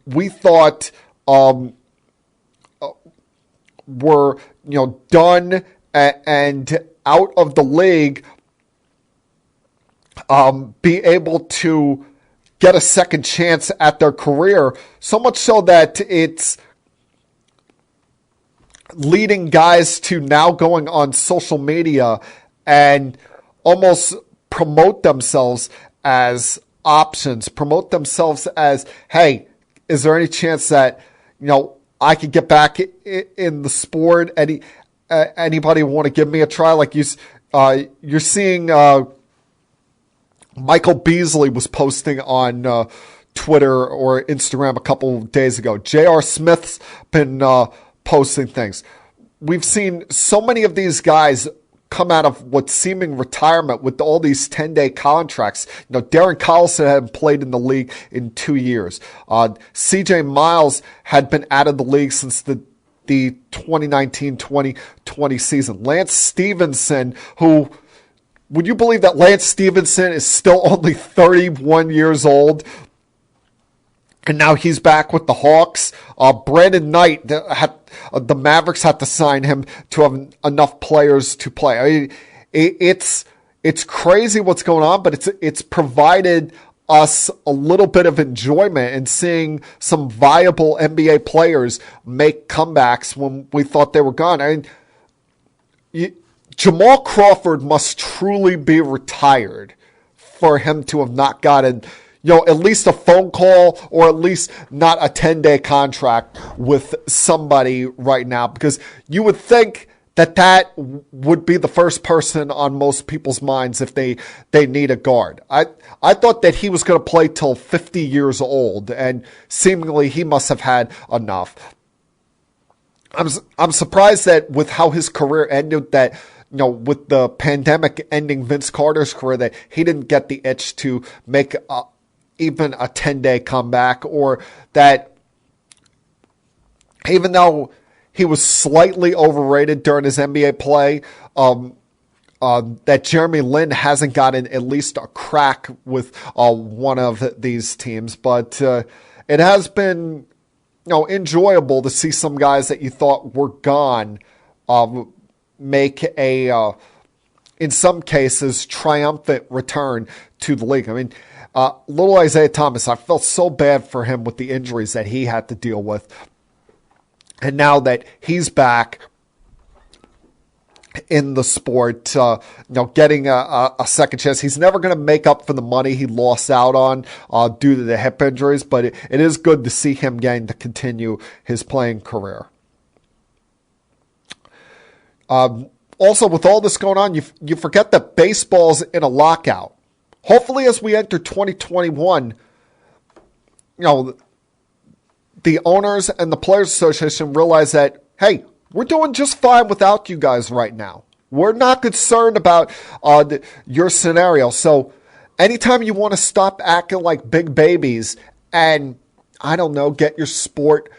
we thought were, done and out of the league, be able to get a second chance at their career, so much so that it's leading guys to now going on social media and almost promote themselves as options, promote themselves as, hey, is there any chance that, I could get back in the sport? Anybody want to give me a try? Like you're seeing, Michael Beasley was posting on Twitter or Instagram a couple of days ago. J.R. Smith's been posting things. We've seen so many of these guys come out of what's seeming retirement with all these 10-day contracts. Darren Collison hadn't played in the league in 2 years. C.J. Miles had been out of the league since the 2019-2020 season. Lance Stevenson, who... Would you believe that Lance Stevenson is still only 31 years old? And now he's back with the Hawks. Brandon Knight, the Mavericks had to sign him to have enough players to play. I mean, it's crazy what's going on, but it's provided us a little bit of enjoyment in seeing some viable NBA players make comebacks when we thought they were gone. I mean, Jamal Crawford must truly be retired for him to have not gotten, at least a phone call or at least not a 10-day contract with somebody right now, because you would think that would be the first person on most people's minds if they need a guard. I thought that he was going to play till 50 years old, and seemingly he must have had enough. I'm surprised that with how his career ended, that with the pandemic ending Vince Carter's career, that he didn't get the itch to make even a 10-day comeback, or that even though he was slightly overrated during his NBA play, that Jeremy Lin hasn't gotten at least a crack with one of these teams. But it has been enjoyable to see some guys that you thought were gone make a, in some cases, triumphant return to the league. I mean, little Isaiah Thomas, I felt so bad for him with the injuries that he had to deal with. And now that he's back in the sport, getting a second chance, he's never going to make up for the money he lost out on due to the hip injuries, but it is good to see him getting to continue his playing career. Also, with all this going on, you forget that baseball's in a lockout. Hopefully, as we enter 2021, the owners and the Players Association realize that, hey, we're doing just fine without you guys right now. We're not concerned about your scenario. So anytime you want to stop acting like big babies and, I don't know, get your sport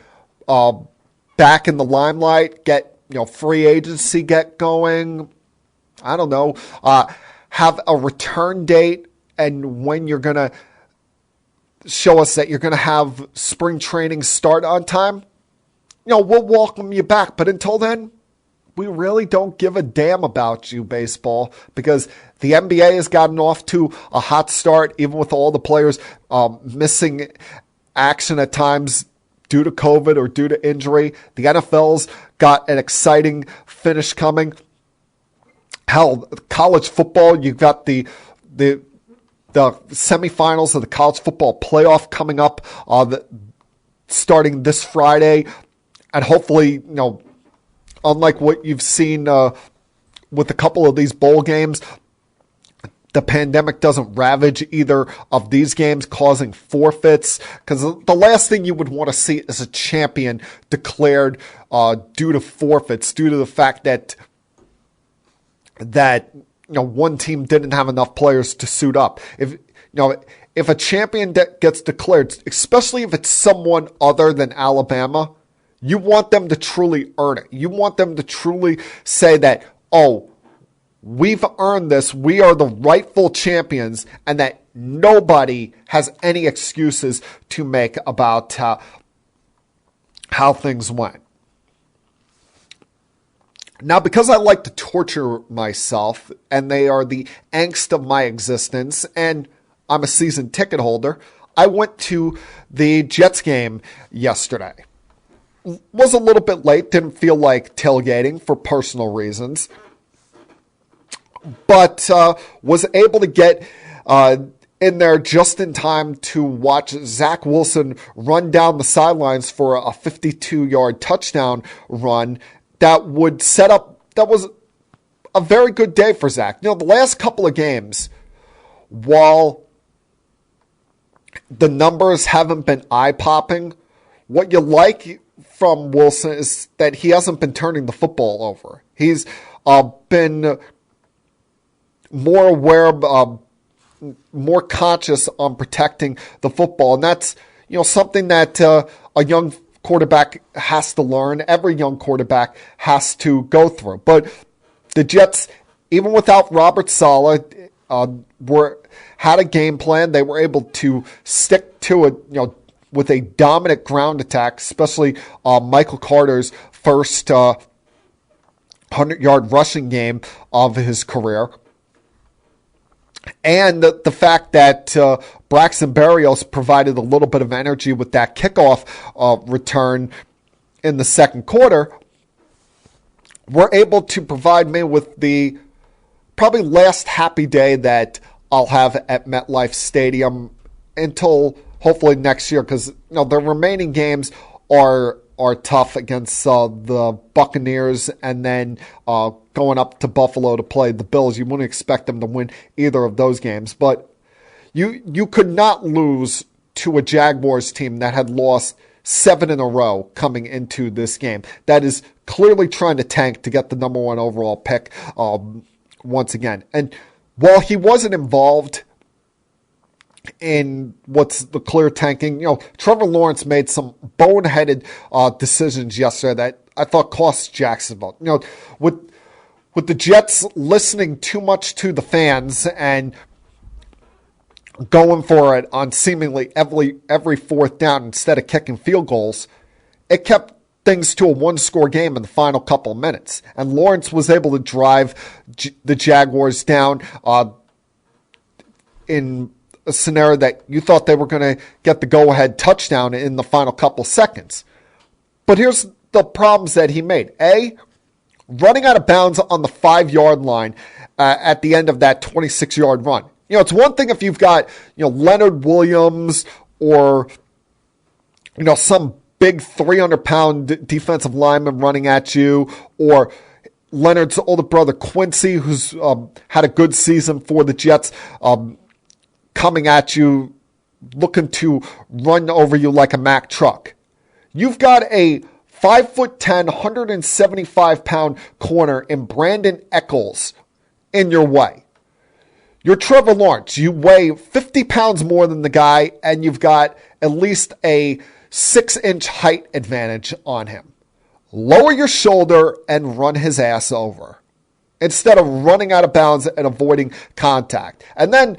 back in the limelight, get free agency get going, I don't know, have a return date and when you're going to show us that you're going to have spring training start on time, we'll welcome you back. But until then, we really don't give a damn about you, baseball, because the NBA has gotten off to a hot start, even with all the players missing action at times due to COVID or due to injury. The NFL's got an exciting finish coming. hell, college football, you've got the semifinals of the college football playoff coming up, starting this Friday, and hopefully, unlike what you've seen with a couple of these bowl games, the pandemic doesn't ravage either of these games, causing forfeits, because the last thing you would want to see is a champion declared due to forfeits, due to the fact that one team didn't have enough players to suit up. If a champion gets declared, especially if it's someone other than Alabama, you want them to truly earn it. You want them to truly say that, oh, we've earned this, we are the rightful champions, and that nobody has any excuses to make about how things went. Now, because I like to torture myself, and they are the angst of my existence, and I'm a season ticket holder, I went to the Jets game yesterday. Was a little bit late, didn't feel like tailgating for personal reasons, but was able to get in there just in time to watch Zach Wilson run down the sidelines for a 52-yard touchdown run that would set up, that was a very good day for Zach. The last couple of games, while the numbers haven't been eye-popping, what you like from Wilson is that he hasn't been turning the football over. He's been more aware, more conscious on protecting the football. And that's, something that a young quarterback has to learn. Every young quarterback has to go through. But the Jets, even without Robert Saleh, had a game plan. They were able to stick to it, with a dominant ground attack, especially Michael Carter's first 100-yard rushing game of his career. And the fact that Braxton Berrios provided a little bit of energy with that kickoff return in the second quarter, were able to provide me with the probably last happy day that I'll have at MetLife Stadium until hopefully next year, because the remaining games are tough against the Buccaneers, and then going up to Buffalo to play the Bills. You wouldn't expect them to win either of those games, but you could not lose to a Jaguars team that had lost 7 in a row coming into this game. That is clearly trying to tank to get the number 1 overall pick once again. And while he wasn't involved in what's the clear tanking, Trevor Lawrence made some boneheaded decisions yesterday that I thought cost Jacksonville. With the Jets listening too much to the fans and going for it on seemingly every fourth down instead of kicking field goals, it kept things to a one-score game in the final couple of minutes. And Lawrence was able to drive the Jaguars down in a scenario that you thought they were going to get the go-ahead touchdown in the final couple seconds. But here's the problems that he made. A, running out of bounds on the 5-yard line at the end of that 26-yard run. It's one thing if you've got, Leonard Williams or, some big 300-pound defensive lineman running at you, or Leonard's older brother Quincy, who's had a good season for the Jets, coming at you, looking to run over you like a Mack truck. You've got a 5'10", 175-pound corner in Brandon Echols in your way. You're Trevor Lawrence. You weigh 50 pounds more than the guy, and you've got at least a 6-inch height advantage on him. Lower your shoulder and run his ass over instead of running out of bounds and avoiding contact. And then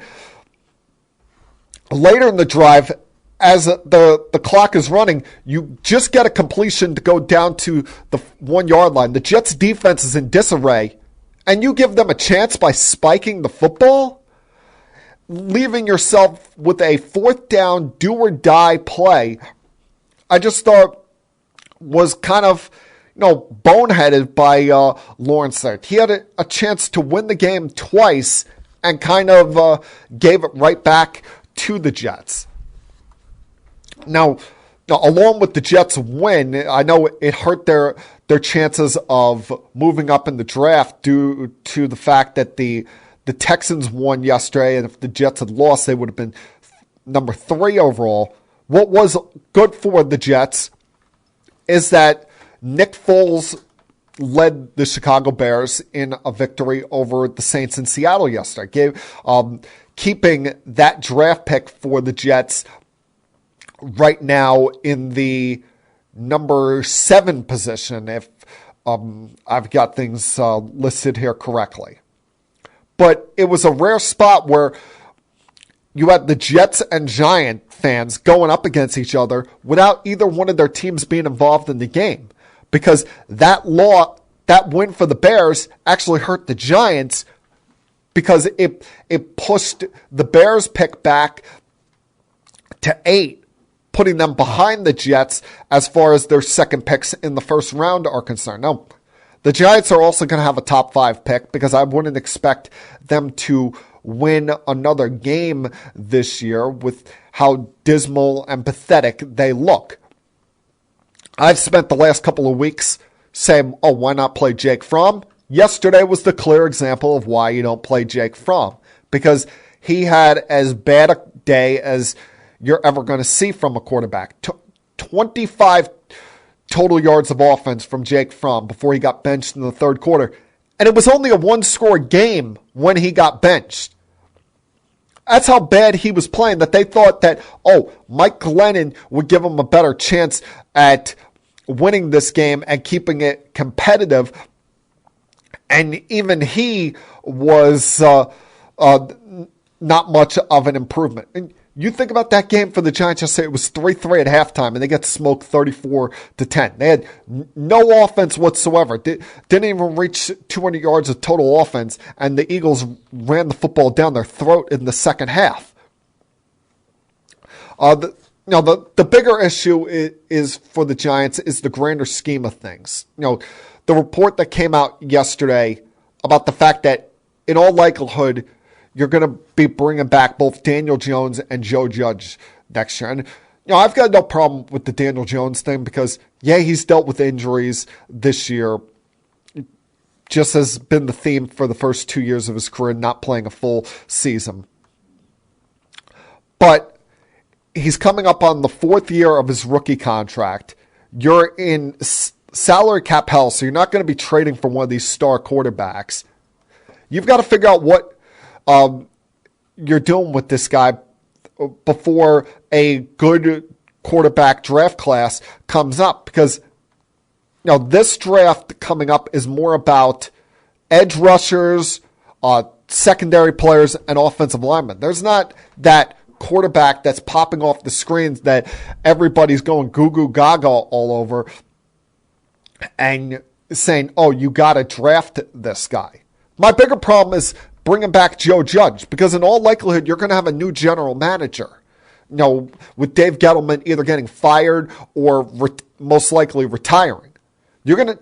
later in the drive, as the clock is running, you just get a completion to go down to the 1-yard line. The Jets' defense is in disarray, and you give them a chance by spiking the football, leaving yourself with a 4th down do-or-die play. I just thought was kind of, boneheaded by Lawrence there. He had a chance to win the game twice and kind of gave it right back to the Jets. Now, along with the Jets' win, I know it hurt their chances of moving up in the draft due to the fact that the Texans won yesterday, and if the Jets had lost, they would have been number 3 overall. What was good for the Jets is that Nick Foles led the Chicago Bears in a victory over the Saints in Seattle yesterday, keeping that draft pick for the Jets right now in the number 7 position, if I've got things listed here correctly. But it was a rare spot where you had the Jets and Giant fans going up against each other without either one of their teams being involved in the game. Because that win for the Bears actually hurt the Giants because it pushed the Bears pick back to 8, putting them behind the Jets as far as their second picks in the first round are concerned. Now, the Giants are also going to have a top 5 pick because I wouldn't expect them to win another game this year with how dismal and pathetic they look. I've spent the last couple of weeks saying, why not play Jake Fromm? Yesterday was the clear example of why you don't play Jake Fromm, because he had as bad a day as you're ever going to see from a quarterback. 25 total yards of offense from Jake Fromm before he got benched in the third quarter. And it was only a 1-score game when he got benched. That's how bad he was playing, that they thought that, Mike Glennon would give him a better chance at winning this game and keeping it competitive. And even he was not much of an improvement. And you think about that game for the Giants yesterday, it was 3-3 at halftime, and they got smoked 34-10. They had no offense whatsoever. Didn't even reach 200 yards of total offense, and the Eagles ran the football down their throat in the second half. The bigger issue is for the Giants is the grander scheme of things. The report that came out yesterday about the fact that in all likelihood you're going to be bringing back both Daniel Jones and Joe Judge next year. And I've got no problem with the Daniel Jones thing because he's dealt with injuries this year. Just has been the theme for the first 2 years of his career, not playing a full season. But he's coming up on the 4th year of his rookie contract. You're in salary cap hell, so you're not going to be trading for one of these star quarterbacks. You've got to figure out what you're doing with this guy before a good quarterback draft class comes up. Because this draft coming up is more about edge rushers, secondary players, and offensive linemen. There's not that quarterback that's popping off the screens that everybody's going goo goo gaga all over and saying, you got to draft this guy. My bigger problem is bringing back Joe Judge, because in all likelihood, you're going to have a new general manager. With Dave Gettleman either getting fired or most likely retiring. You're going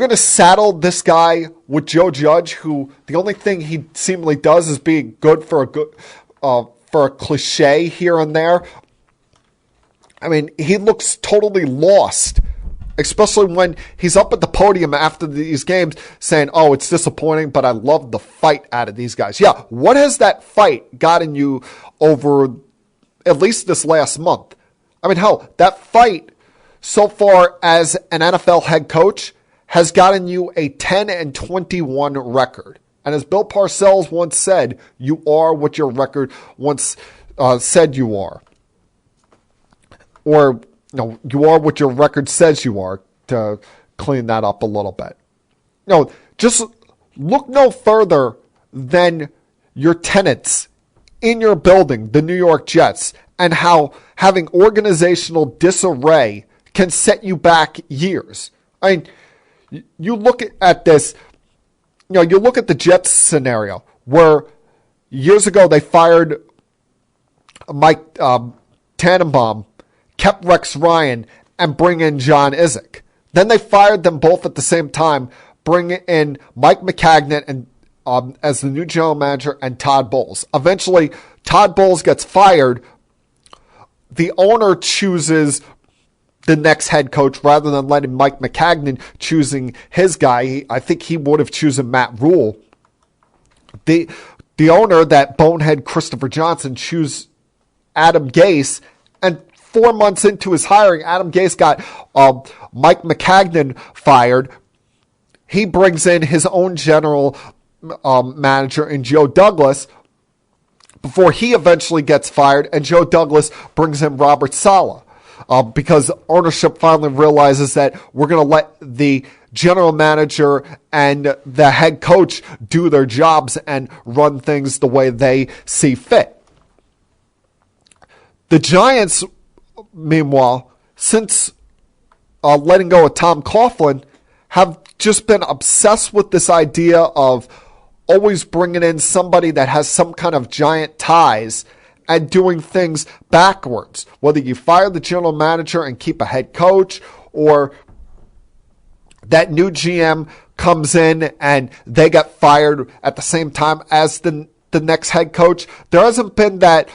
to saddle this guy with Joe Judge, who the only thing he seemingly does is be good for a cliche here and there. I mean, he looks totally lost, especially when he's up at the podium after these games saying, it's disappointing, but I love the fight out of these guys. Yeah, what has that fight gotten you over at least this last month? I mean, hell, that fight so far as an NFL head coach has gotten you a 10-21 record. And as Bill Parcells once said, you are what your record once said you are. Or you are what your record says you are, to clean that up a little bit. Just look no further than your tenants in your building, the New York Jets, and how having organizational disarray can set you back years. I mean, you look at this, you look at the Jets scenario where years ago they fired Mike Tannenbaum, kept Rex Ryan, and bring in John Izek. Then they fired them both at the same time, bringing in Mike Maccagnan and as the new general manager and Todd Bowles. Eventually, Todd Bowles gets fired. The owner chooses the next head coach rather than letting Mike Maccagnan choosing his guy. I think he would have chosen Matt Rule. The owner, that bonehead Christopher Johnson, choose Adam Gase, and 4 months into his hiring, Adam Gase got Mike Maccagnan fired. He brings in his own general manager in Joe Douglas before he eventually gets fired, and Joe Douglas brings in Robert Saleh because ownership finally realizes that we're going to let the general manager and the head coach do their jobs and run things the way they see fit. The Giants, meanwhile, since letting go of Tom Coughlin, have just been obsessed with this idea of always bringing in somebody that has some kind of giant ties and doing things backwards. Whether you fire the general manager and keep a head coach, or that new GM comes in and they get fired at the same time as the next head coach. There hasn't been that,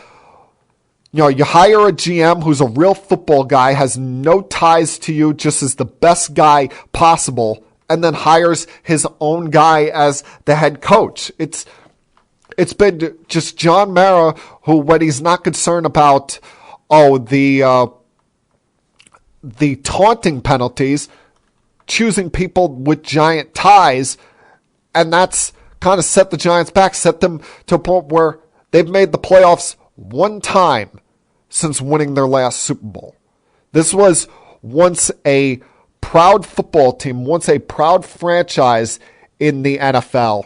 you hire a GM who's a real football guy, has no ties to you, just is the best guy possible, and then hires his own guy as the head coach. It's been just John Mara, who, when he's not concerned about the taunting penalties, choosing people with giant ties, and that's kind of set the Giants back, set them to a point where they've made the playoffs one time since winning their last Super Bowl. This was once a proud football team, once a proud franchise in the NFL,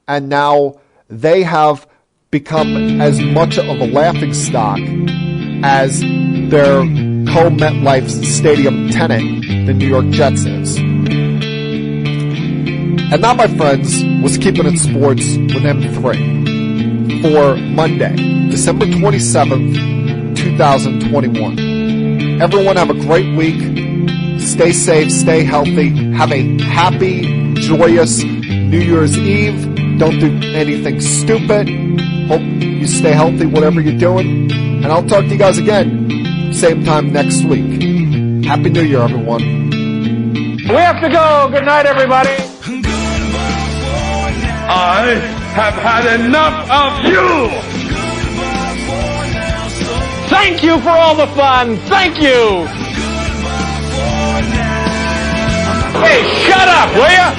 and now they have become as much of a laughingstock as their co-MetLife Stadium tenant, the New York Jets, is. And that, my friends, was Keeping It Sports with M3 for Monday, December 27th, 2021. Everyone have a great week. Stay safe, stay healthy. Have a happy, joyous New Year's Eve. Don't do anything stupid. Hope you stay healthy, whatever you're doing. And I'll talk to you guys again, same time next week. Happy New Year, everyone.
We have to go. Good night, everybody.
I have had enough of you!
Thank you for all the fun. Thank you. Hey, shut up, will ya?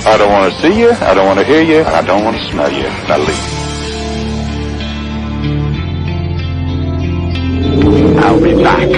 I don't want to see you, I don't want to hear you, I don't want to smell you. Now leave. I'll be back.